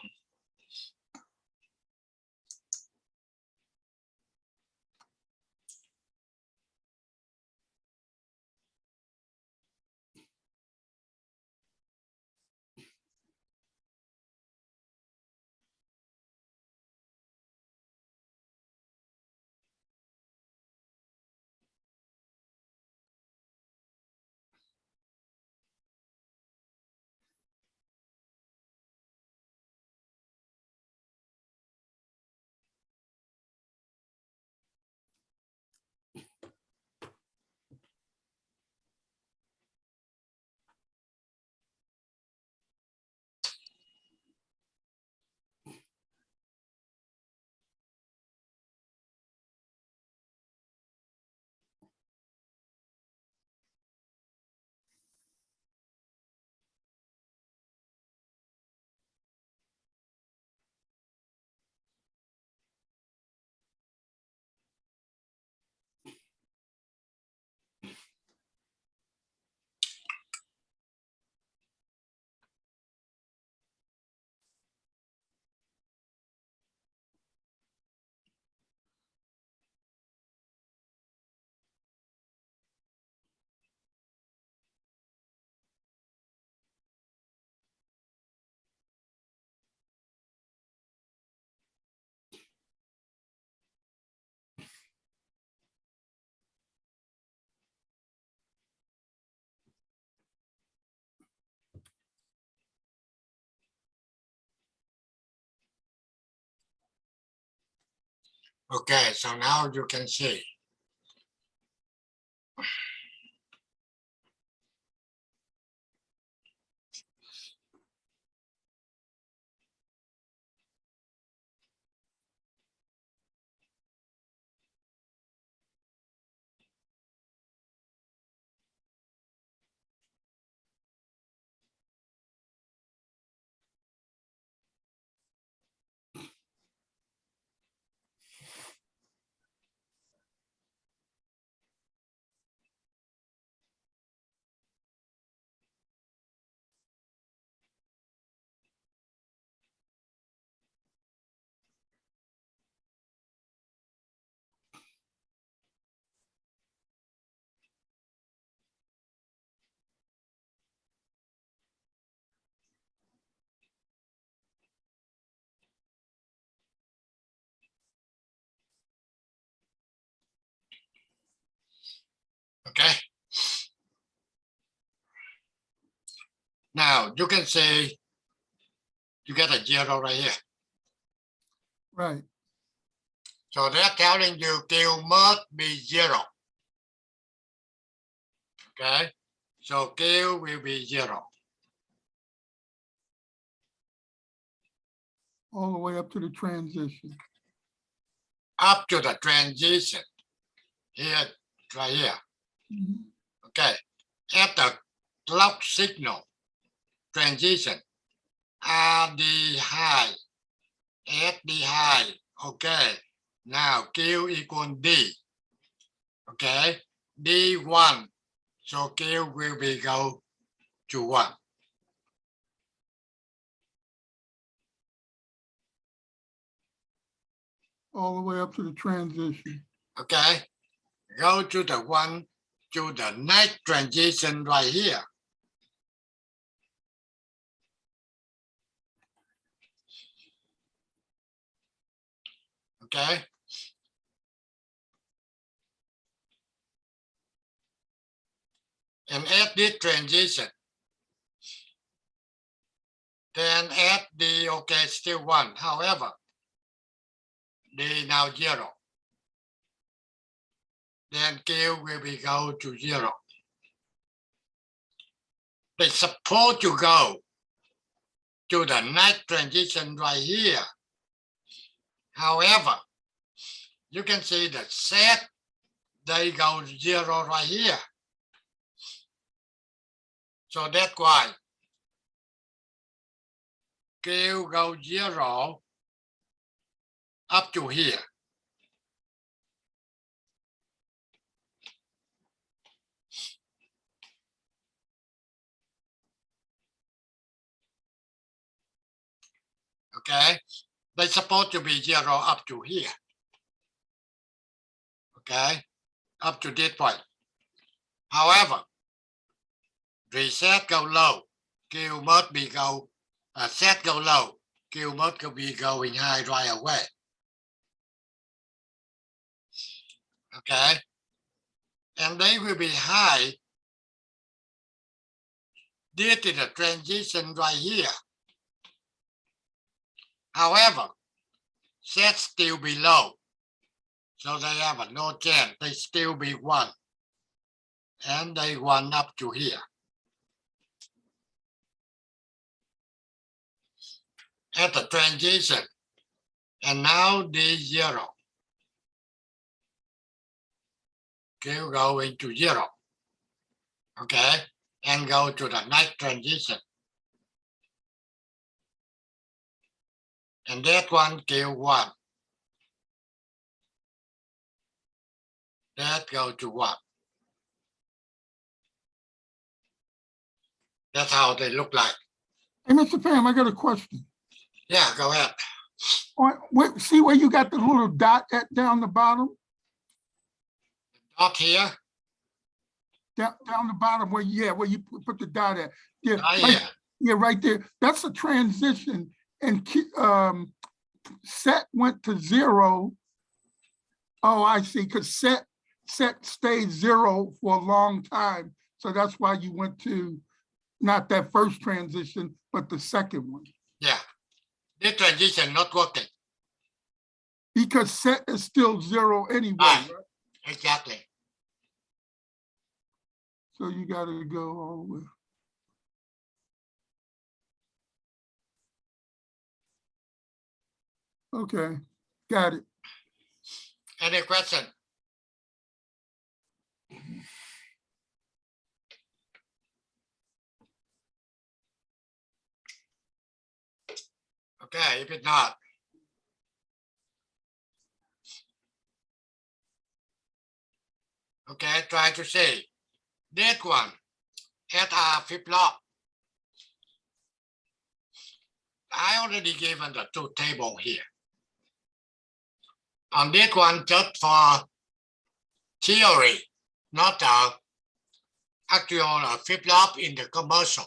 Okay, so now you can see. Okay. Now you can say you get a 0 right here. Right. So they're telling you Q must be 0. Okay. So Q will be 0. All the way up to the transition. Up to the transition. Here, right here. Mhm. Okay. At the clock signal transition. RD high. SD high. Okay. Now Q equal D. Okay. D1. So Q will be go to 1. All the way up to the transition. Okay. Go to the 1 to the next transition right here. Okay. and add this transition. Then add the, okay, still 1. However, the now 0. Then Q will be go to 0. They suppose to go to the next transition right here. However, you can see the set, they go 0 right here. So that's why Q go 0 up to here. Okay, they're supposed to be 0 up to here. Okay, up to this point. However, reset go low, Q must be go, set go low, Q must be going high right away. Okay, and they will be high. This is the transition right here. However, set still be low. So they have a no chance, they still be 1. And they 1 up to here. At the transition. And now the 0. Q go into 0. Okay, and go to the next transition. And that one Q 1. That go to 1. That's how they look like. Hey, Mr. Pham, I got a question. Yeah, go ahead. See where you got the little dot at down the bottom? Up here. Down the bottom where, yeah, where you put the dot at. Yeah, Right right, here. yeah, right there. That's a transition. And set went to 0. Oh, I see, because set stayed 0 for a long time. So that's why you went to not that first transition, but the second one. Yeah. This transition not working. Because set is still 0 anyway, Right. right? Exactly. So you got to go all the way. Okay, got it. Any question? Okay, if it's not. Okay, try to see. That one, at FlipFlop. I already given the 2 table here. On this one, just for theory, not actual FlipFlop in the commercial.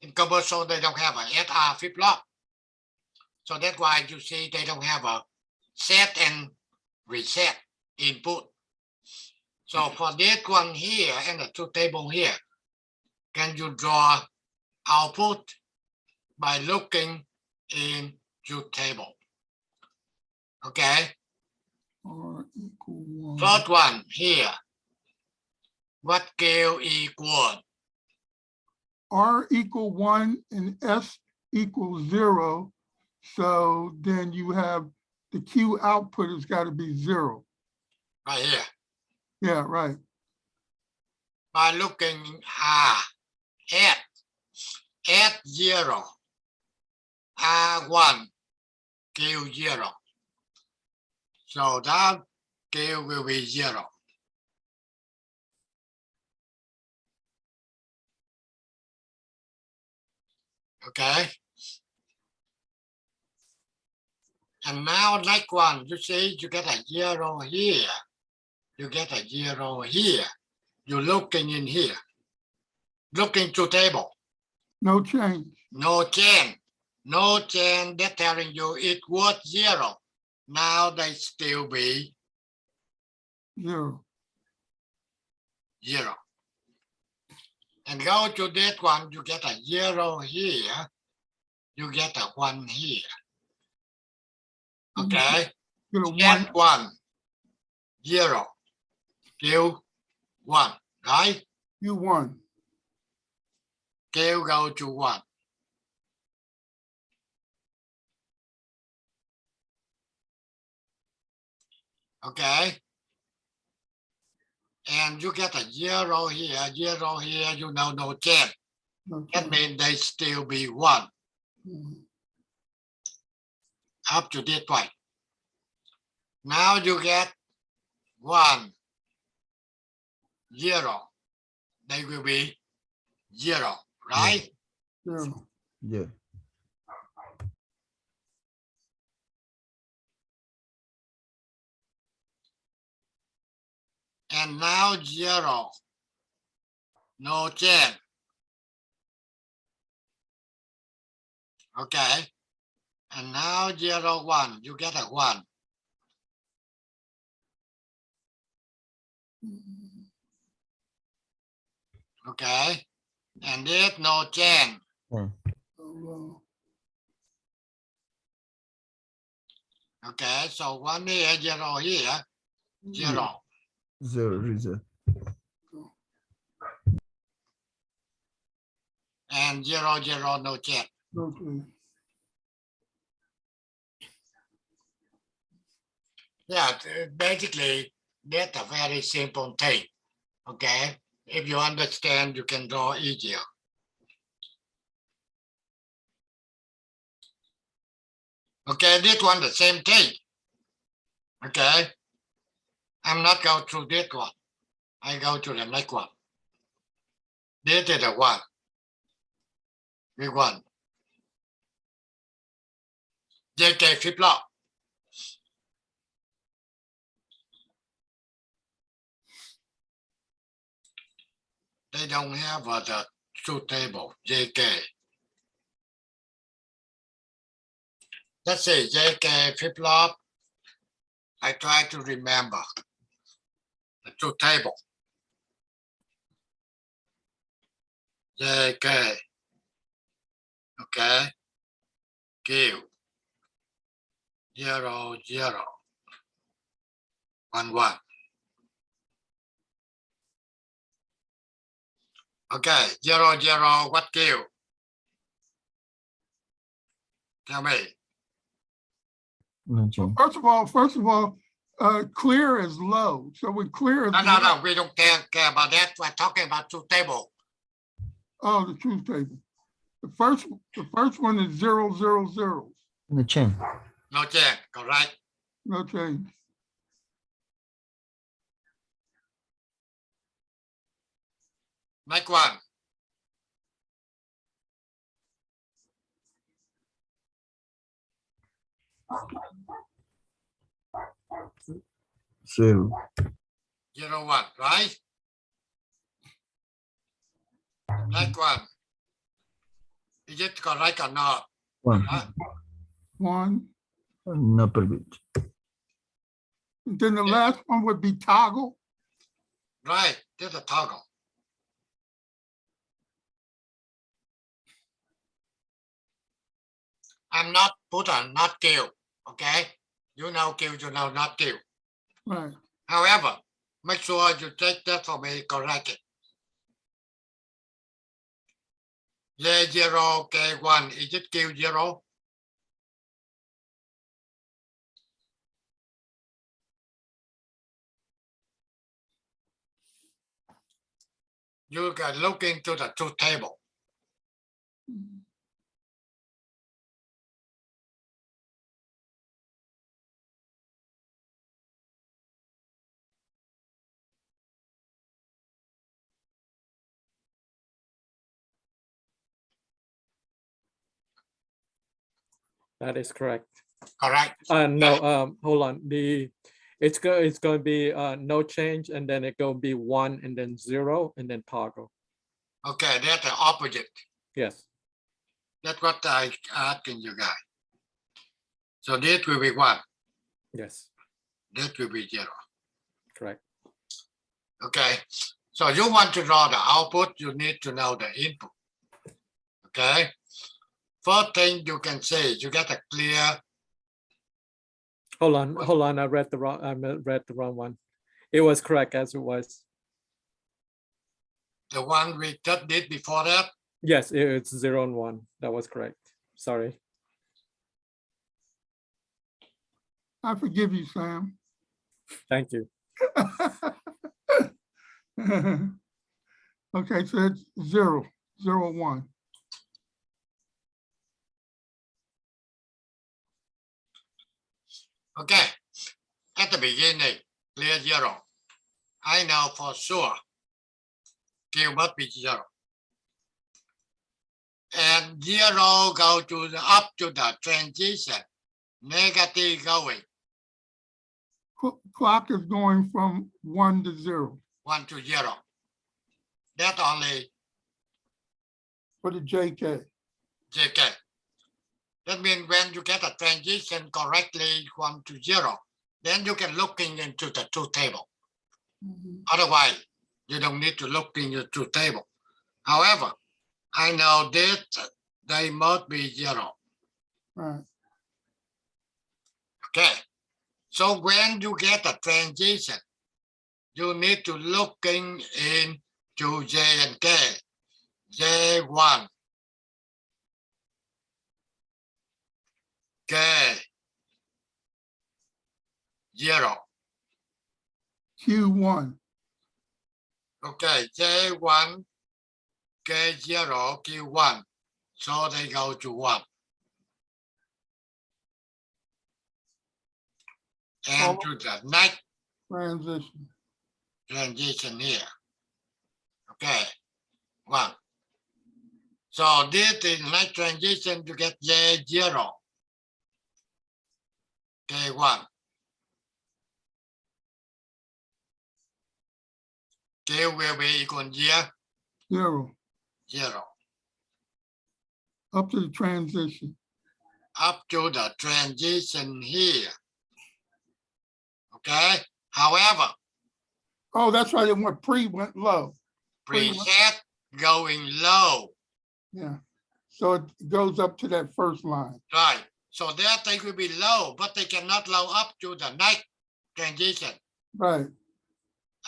In commercial, they don't have an SR FlipFlop. So that's why you see they don't have a set and reset input. So for this one here and the 2 table here, can you draw output by looking in your table? Okay. R equal 1. First one here. What Q equal? R equal 1 and S equals 0. So then you have the Q output has got to be 0. Right here. Yeah, right. By looking at 0, R1, Q 0. So that Q will be 0. Okay. And now next one, you see you get a 0 here. You get a 0 here. You're looking in here. Looking to table. No change. No change. No change. They're telling you it was 0. Now they still be 0. 0. and go to that one, you get a 0 here, you get a 1 here. Okay, Get a get 1, 1, 0, Q 1, right? you 1. Q go to 1. Okay. And you get a 0 here, 0 here, you know, no change. That means they still be 1 up to this point. Now you get 1, 0. They will be 0, right? 0. Yeah. And now 0, no change. Okay. And now 0, 1, you get a 1. Okay. And this no change. Okay. So 1 here, 0 here, 0. 0 result. And 0, 0, no change. Okay. Yeah, basically, that's a very simple thing. Okay. If you understand, you can draw easier. Okay, this one, the same thing. Okay. I'm not going through this one. I go to the next one. This is the 1. We 1. JK FlipFlop. They don't have the truth table, JK. Let's say JK FlipFlop. I try to remember the truth table. JK. Okay. Q. 0, 0. 1, 1. Okay, 0, 0, what Q? Tell me. No change. First of all, clear is low. So when clear is No, we don't care about that. We're talking about truth table. Oh, the truth table. The first one is 0, 0, 0. No change. No change, correct? No change. Next one. Zero. 0, 1, right? Next one. Is it correct or not? 1. 1. No permit. Then the Yeah. last one would be toggle. Right, there's a toggle. I'm not put on not Q, okay? You know Q, you know not Q. Right. However, make sure you take that for me, correct it. J0, K1, is it Q0? You can look into the truth table. That is correct. Correct. No, hold on. It's going to be no change, and then it going to be 1 and then 0 and then toggle. Okay, that's the opposite. Yes. That's what I asking you guys. So this will be 1. Yes. This will be 0. Correct. Okay. So you want to draw the output, you need to know the input. Okay. First thing you can say, you get a clear. Hold on. I read the wrong one. It was correct as it was. The one we just did before that. Yes, it's 0 and 1. That was correct. Sorry. I forgive you, Sam. Thank you. Okay, so it's 0, 0, 1. Okay. At the beginning, clear 0. I know for sure Q must be 0. And 0 go to the up to the transition, negative going, Clock is going from 1 to 0 1 to 0. That only for the JK. JK. That means when you get a transition correctly 1 to 0, then you can looking into the truth table. Otherwise, you don't need to look in your truth table. However, I know that they must be 0. Right. Okay. So when you get a transition, you need to looking into J and K. J1, K, 0. Q1. Okay, J1, K0, Q1. So they go to 1. And to the next transition here. Okay, 1. So this is next transition to get J0, K1. K will be equal to 0. 0. Up to the transition. Up to the transition here. Okay. However, Oh, that's right. It went went low. preset going low. Yeah. So it goes up to that first line. Right. So that they will be low, but they cannot low up to the next transition. Right.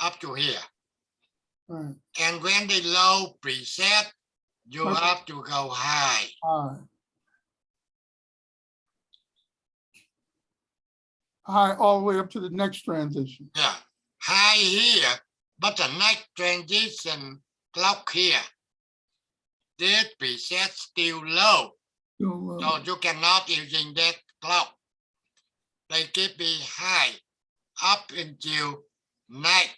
Up to here. Right. And when they low preset, you have to go high. High all the way up to the next transition. Yeah. High here, but the next transition clock here. This preset still low. So you cannot using that clock. They keep me high up until night.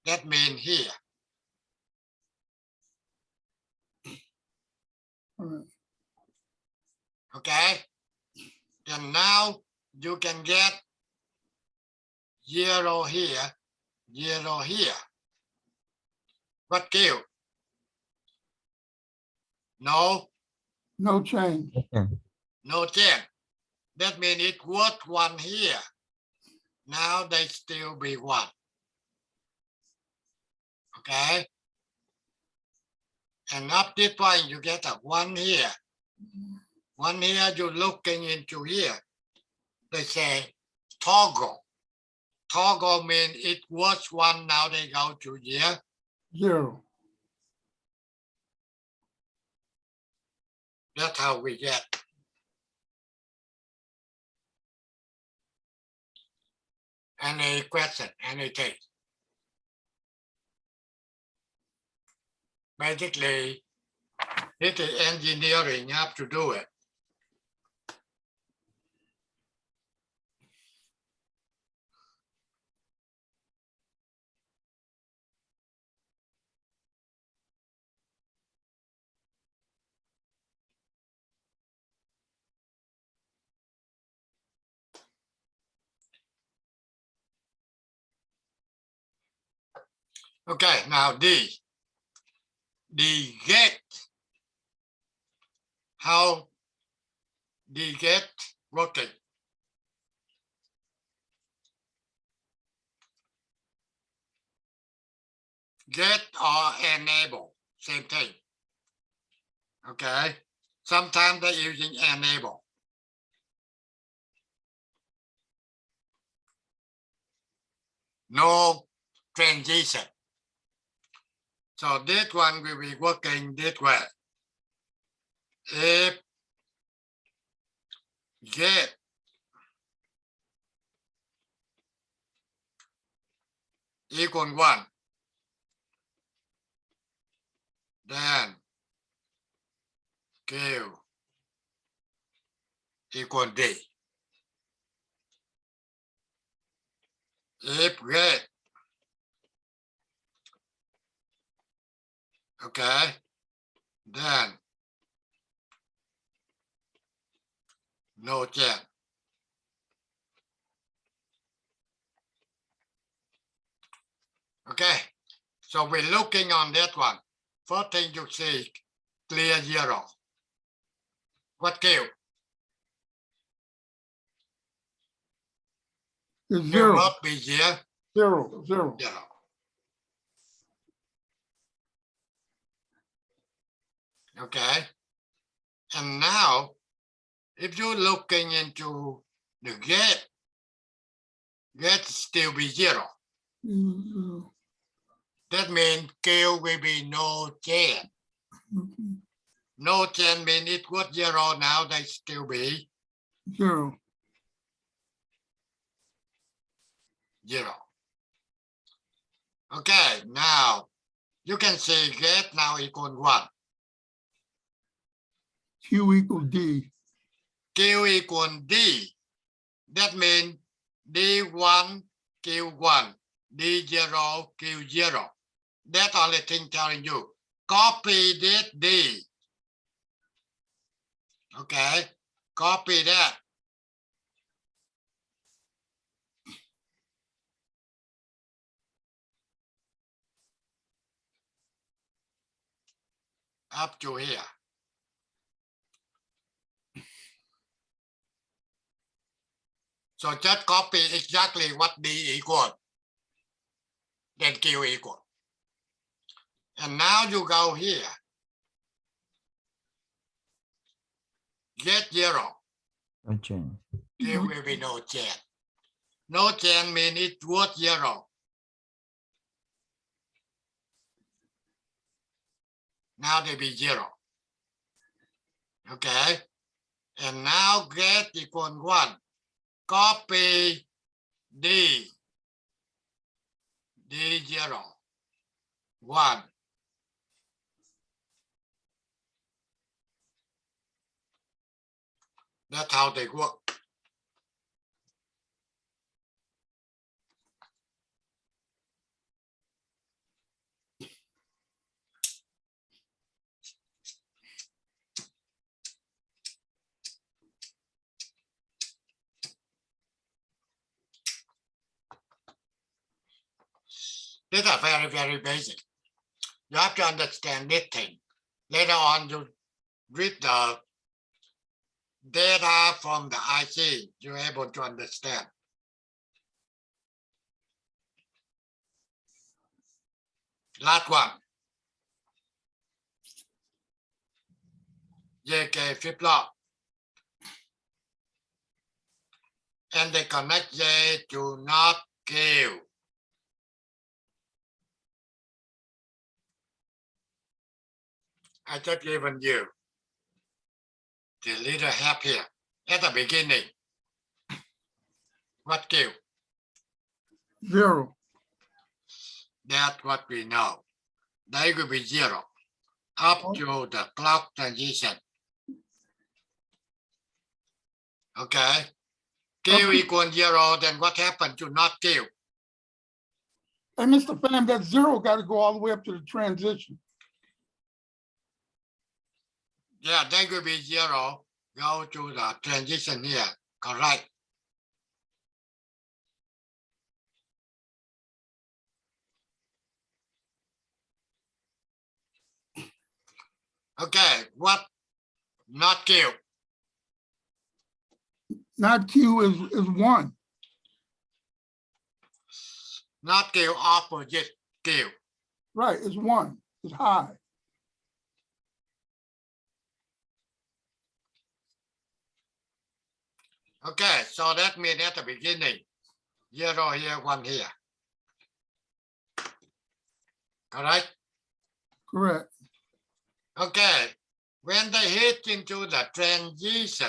That means here. Right. Okay. And now you can get 0 here, 0 here. What Q? No. No change. No change. That means it was 1 here. Now they still be 1. Okay. And up this point, you get a 1 here. 1 here, you're looking into here. They say toggle. Toggle means it was 1, now they go to here. 0. That's how we get. Any question, anything? Basically, it is engineering, you have to do it. Okay, now D. The gate. How the gate working? Get or enable, same thing. Okay, sometimes they're using enable. No transition. So this one will be working this way. If get equal 1, then Q equal D. If get, okay, then no change. Okay, so we're looking on that one. First thing you see, clear 0. What Q? It's Q 0, must be here. 0, 0. 0. Okay, and now if you're looking into the get still be 0. That means Q will be no change. No change means it was 0, now they still be 0. 0. Okay, now you can see get now equal 1. Q equals D. Q equal D. That means D1, Q1, D0, Q0. That's only thing telling you. Copy this D. Okay, copy that. Up to here. So just copy exactly what D equal. Then Q equal. And now you go here. Get 0. No change. There will be no change. No change means it was 0. Now they be 0. Okay. And now get equal 1. Copy D. D0. 1. That's how they work. These are very, very basic. You have to understand this thing. Later on, you read the data from the IC, you're able to understand. Last one. JK FlipFlop. And they connect J to not Q. I just given you the little help here at the beginning. What Q? 0. That's what we know. They will be 0 up to the clock transition. Okay. Q equals 0, then what happened to not Q? And Mr. Pham, that 0 got to go all the way up to the transition. Yeah, they will be 0. Go to the transition here. Correct. Okay, what not Q? Not Q is 1. Not Q opposite Q. Right, it's one, it's high. Okay, so that means at the beginning, 0 here, 1 here. Correct? Correct. Okay, when they hit into the transition,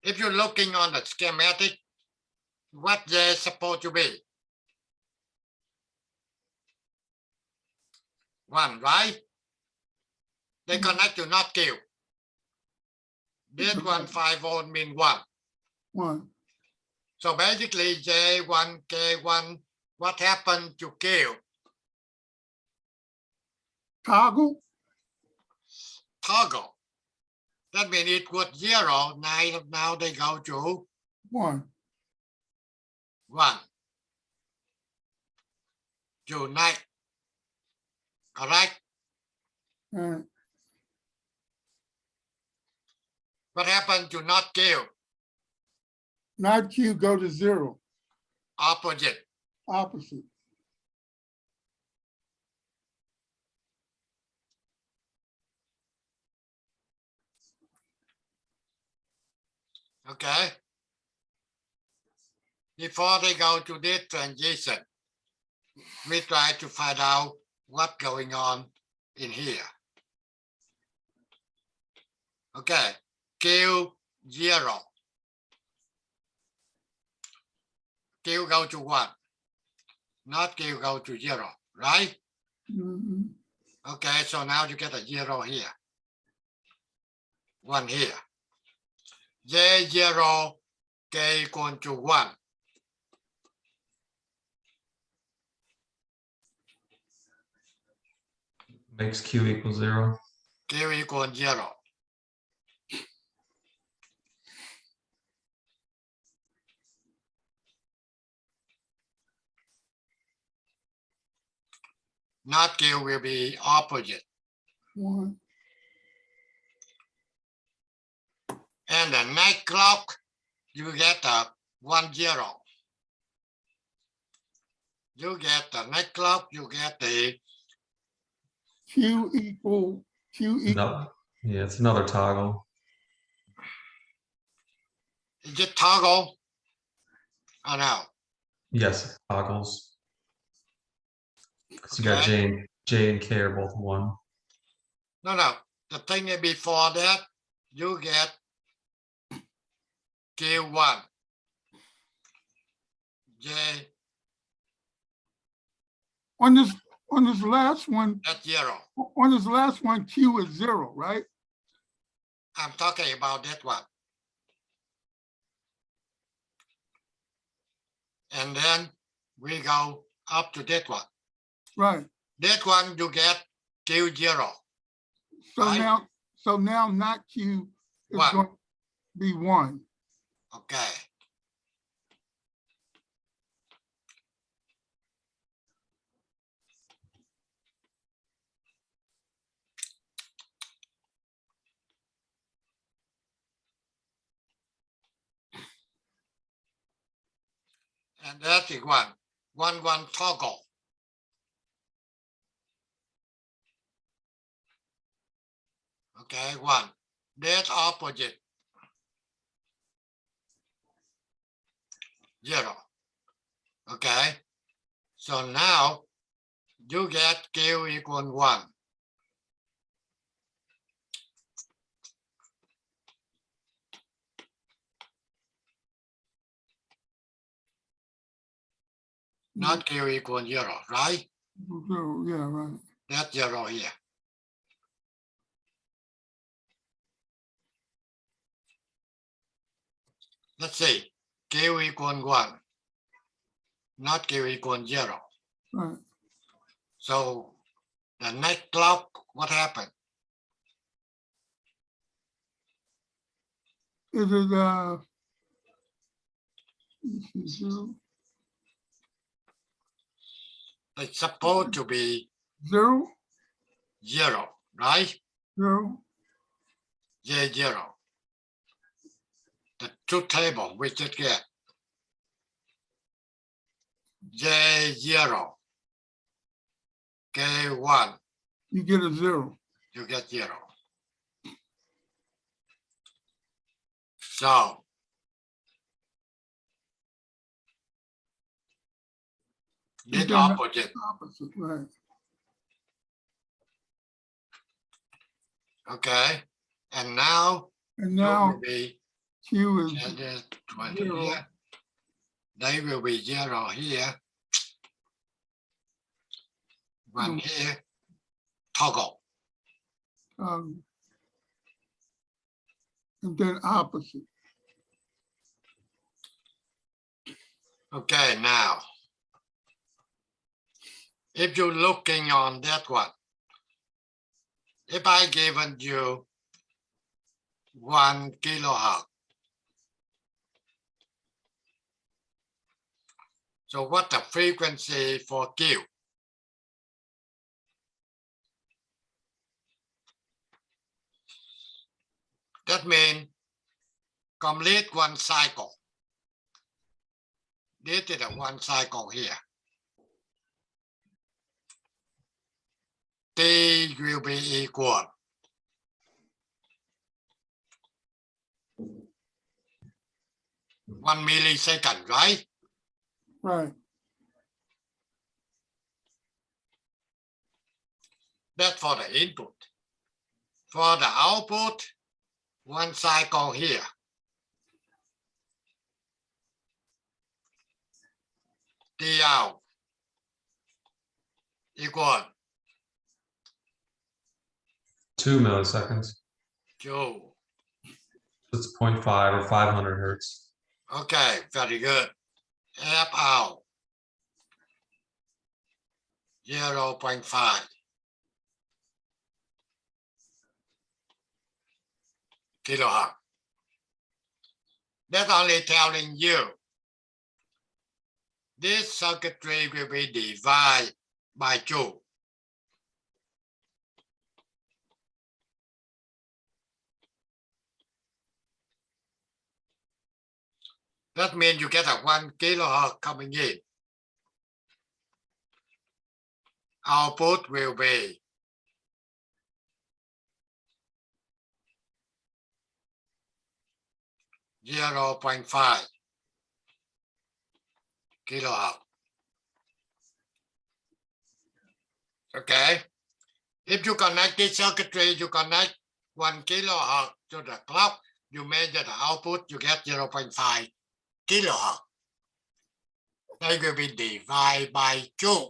if you're looking on the schematic, what they're supposed to be? 1, right? They connect to not Q. This one 5 volt mean 1. One. So basically J1, K1, what happened to Q? Toggle. Toggle. That means it was 0. Now they go to One. 1. To night. Correct? Right. What happened to not Q? Not Q, go to 0. Opposite. Opposite. Okay. Before they go to this transition, we try to find out what's going on in here. Okay, Q 0. Q go to 1. Not Q go to 0, right? Mhm. Okay, so now you get a 0 here. 1 here. J0, K equal to 1. Makes Q equal 0. Q equal 0. Not Q will be opposite. One. And the night clock, you get a 1 0. You get the night clock, you get the Q equal. No, yeah, it's another toggle. is it toggle? Oh no. Yes, toggles. So you got Okay. J and K are both 1. No. The thing is before that, you get Q1. J On this last one, at 0. on this last one, Q is 0, right? I'm talking about that one. And then we go up to that one. Right. That one you get Q0. So Right. now not Q is 1. going to be 1. Okay. And that is 1. 1 toggle. Okay, 1. That opposite. 0. Okay. So now you get Q equal 1. Not Q equal 0, right? 0, yeah, right. That's 0 here. Let's see. Q equal 1. Not Q equal 0. Right. So the next clock, what happened? Is it 0? It's supposed to be 0? 0, right? 0? J0. The truth table we just get. J0. K1, you get a 0. you get 0. So You did get opposite. opposite, right? Okay. And now And Q now will be Q is change this to 0. here. They will be 0 here. 1 here. Toggle. And then opposite. Okay, now if you're looking on that one, if I given you 1 kilohertz, so what the frequency for Q? That means complete one cycle. This is a one cycle here. T will be equal 1 millisecond, right? Right. That's for the input. For the output, one cycle here. T out equal 2 milliseconds. to. It's 0.5 or 500 hertz. Okay, very good. F out 0.5 kilohertz. That's only telling you this circuitry will be divided by 2. That means you get a 1 kilohertz coming in. Output will be 0.5 kilohertz. Okay. If you connect this circuitry, you connect 1 kilohertz to the clock, you measure the output, you get 0.5 kilohertz. They will be divided by 2.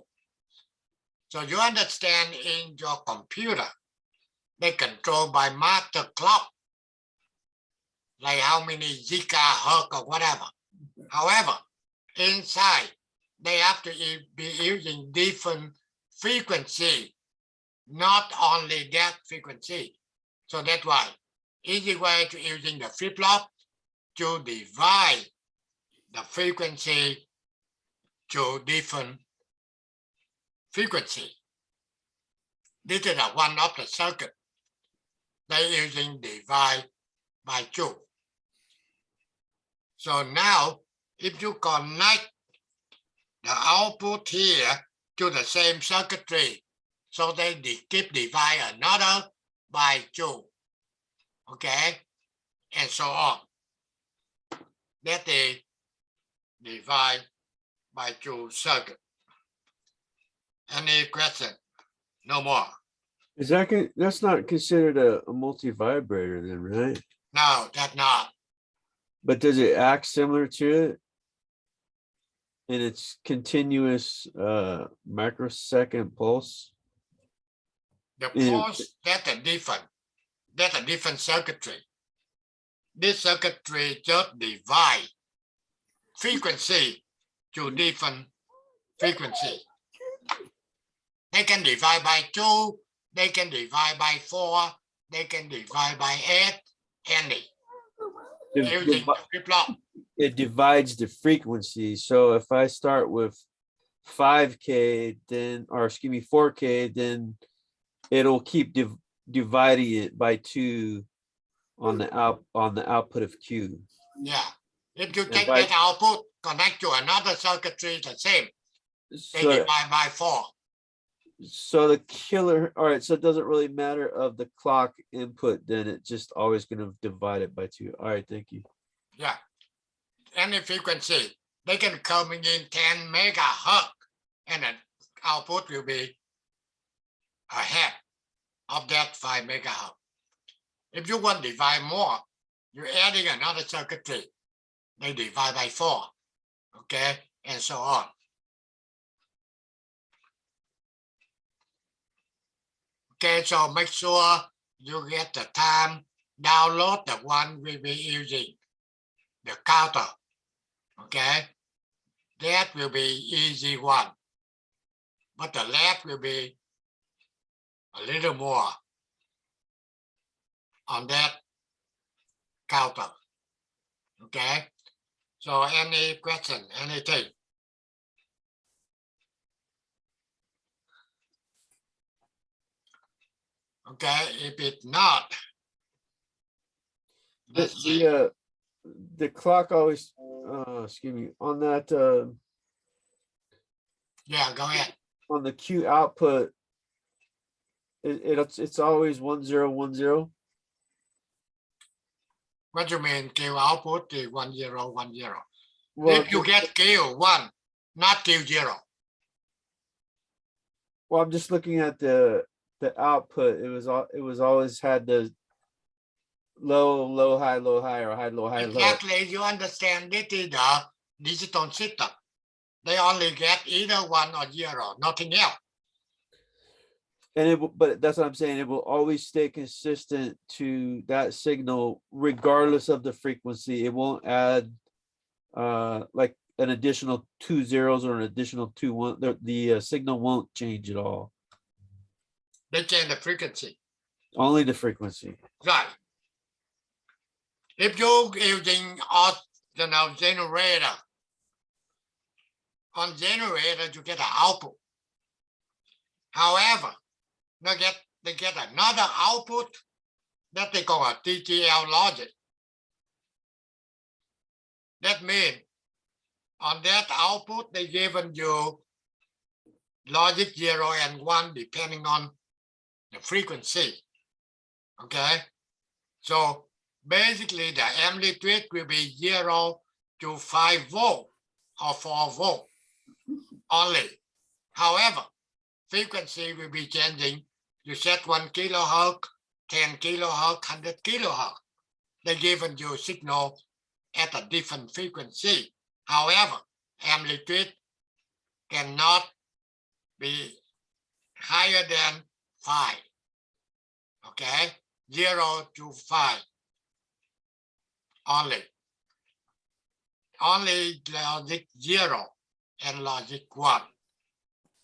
So you understand in your computer, they control by master clock, like how many gigahertz or whatever. However, inside, they have to be using different frequency, not only that frequency. So that's why easy way to using the FlipFlop to divide the frequency to different frequency. This is one of the circuit they using divide by 2. So now if you connect the output here to the same circuitry, so they keep divide another by 2. Okay, and so on. That is divide by 2 circuit. Any question? No more. Is that's not considered a multi-vibrator then, right? No, that's not. But does it act similar to it? In its continuous microsecond pulse? The Yeah. pulse, that's a different circuitry. This circuitry just divide frequency to different frequency. They can divide by 2, they can divide by 4, they can divide by 8, any. Using the FlipFlop. It divides the frequency. So if I start with 5K, then, or excuse me, 4K, then it'll keep dividing it by 2 on the output of Q. Yeah. If you take that output, connect to another circuitry, the same. They So, divide by 4. So the killer, all right, so it doesn't really matter of the clock input, then it's just always gonna divide it by 2. All right, thank you. Yeah. Any frequency, they can coming in 10 megahertz, and then output will be ahead of that 5 megahertz. If you want to divide more, you're adding another circuitry. They divide by 4, okay, and so on. Okay, so make sure you get the time. Download the one we be using, the counter. Okay, that will be easy one, but the lab will be a little more on that counter. Okay, so any question, anything? Okay, if it's not, let's see. The clock always, excuse me, on that, Yeah, go ahead. on the Q output, it's always 1010. What do you mean Q output is 1010? Well, If you get Q1, not Q0. well, I'm just looking at the output. It was always had the low, high, or high, low. Exactly, you understand this is the digital system. They only get either 1 or 0, nothing else. And but that's what I'm saying. It will always stay consistent to that signal, regardless of the frequency. It won't add like an additional 2 zeros or an additional 2 1. The signal won't change at all. They change the frequency. Only the frequency. Right. If you're using generator, on generator you get an output. However, they get another output that they call a TTL logic. That means on that output they given you logic 0 and 1 depending on the frequency. Okay, so basically the amplitude will be 0 to 5 volt or 4 volt only. However, frequency will be changing. You set 1 kilohertz, 10 kilohertz, 100 kilohertz. They given you signal at a different frequency. However, amplitude cannot be higher than 5. Okay, 0 to 5 only. Only logic 0 and logic 1.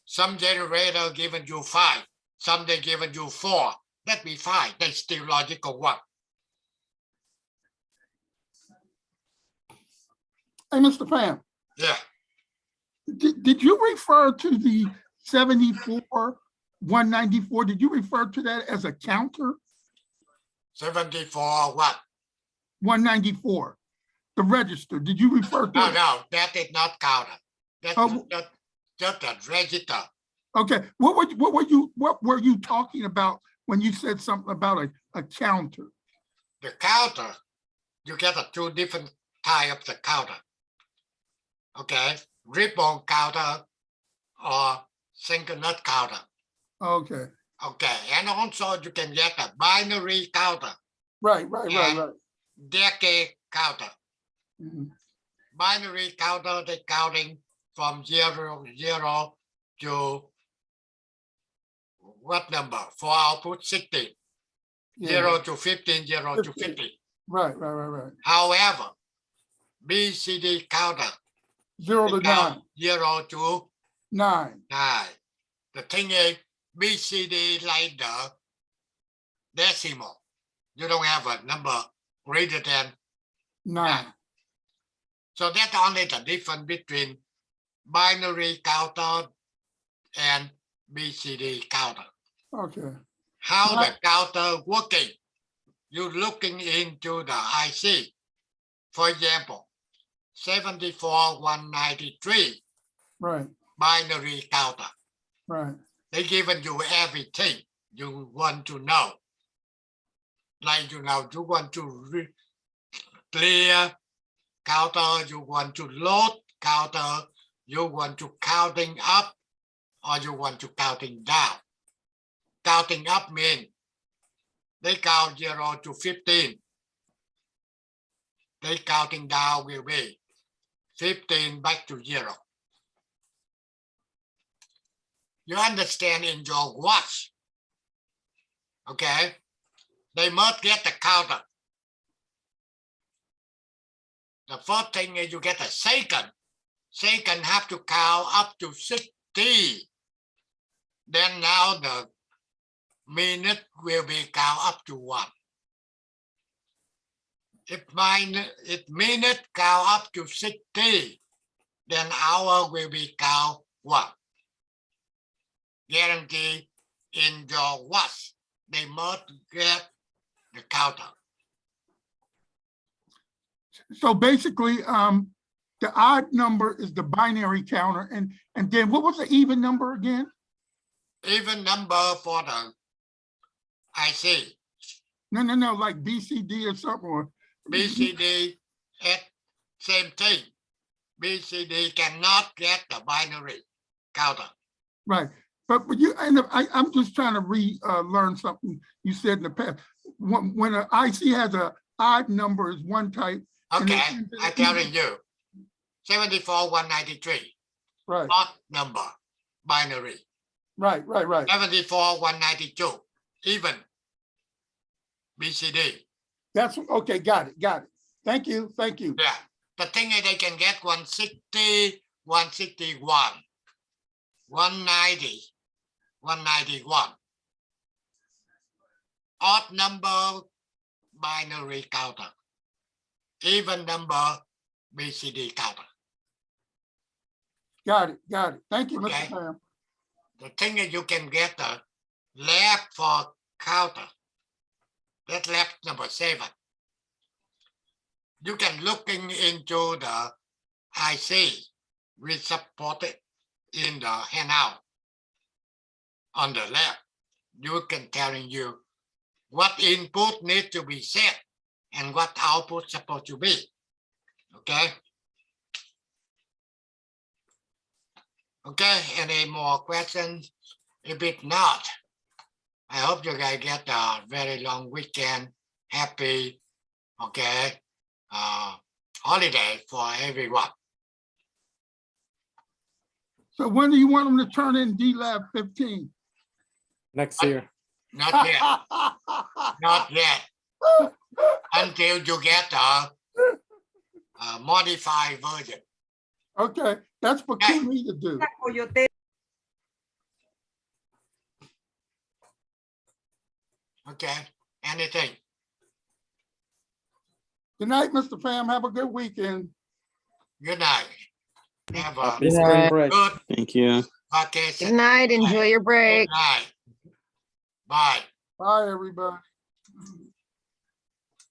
Some generator given you 5, some they given you 4. That be fine. They still logical 1. Hey, Mr. Pham, Yeah. did you refer to the 74, 194? Did you refer to that as a counter? 74 what? 194, the register. Did you refer to? No, that is not counter. That's just a register. Okay, what were you talking about when you said something about a counter? The counter, you get 2 different types of the counter. Okay, ribbon counter or synchronous counter. Okay. Okay, and also you can get a binary counter. Right. Decade counter. Mhm. Binary counter, they counting from 0 to what number? For output 16. Yeah. 0 to 15, 0 to 50. Right. However, BCD counter, 0 to 9. 0 to 9. 9. The thing is, BCD like the decimal. You don't have a number greater than 9. So that's only the difference between binary counter and BCD counter. Okay. How the counter working? You're looking into the IC. For example, 74193 Right. binary counter. Right. They given you everything you want to know. Like you want to clear counter, you want to load counter, you want to counting up, or you want to counting down. Counting up means they count 0 to 15. They counting down will be 15 back to 0. You understand in your watch, okay? They must get the counter. The first thing is you get a second. Second have to count up to 60. Then now the minute will be count up to 1. If minute count up to 60, then hour will be count 1. Guarantee in your watch, they must get the counter. So basically, the odd number is the binary counter, and then what was the even number again? Even number for the IC. No, like BCD or something, or BCD at same thing. BCD cannot get the binary counter. right. But you, and I'm just trying to learn something you said in the past. When an IC has a odd number is one type. and Okay, then I'm telling you. 74,193. Right, Odd number, binary. right. 74,192. Even. BCD. That's okay. Got it. Thank you. Yeah. The thing is they can get 160, 161, 190, 191. Odd number, binary counter. Even number, BCD counter. Got it. Thank you, Okay. Mr. Sam. The thing is you can get the lab for counter. That lab number 7. You can looking into the IC we supported in the handout on the lab. You can telling you what input needs to be set and what output supposed to be. Okay. Okay, any more questions? If it's not, I hope you guys get a very long weekend. Happy, okay, holiday for everyone. So when do you want them to turn in dlab 15? Next year. Not yet, not yet. Until you get a modified version. Okay, that's for me to do. Okay, anything? Good night, Mr. Pham. Have a good weekend. Good night. Have a Happy spring break. good Thank you. vacation. Good night. Enjoy your Good break. night. Bye. Bye, everybody.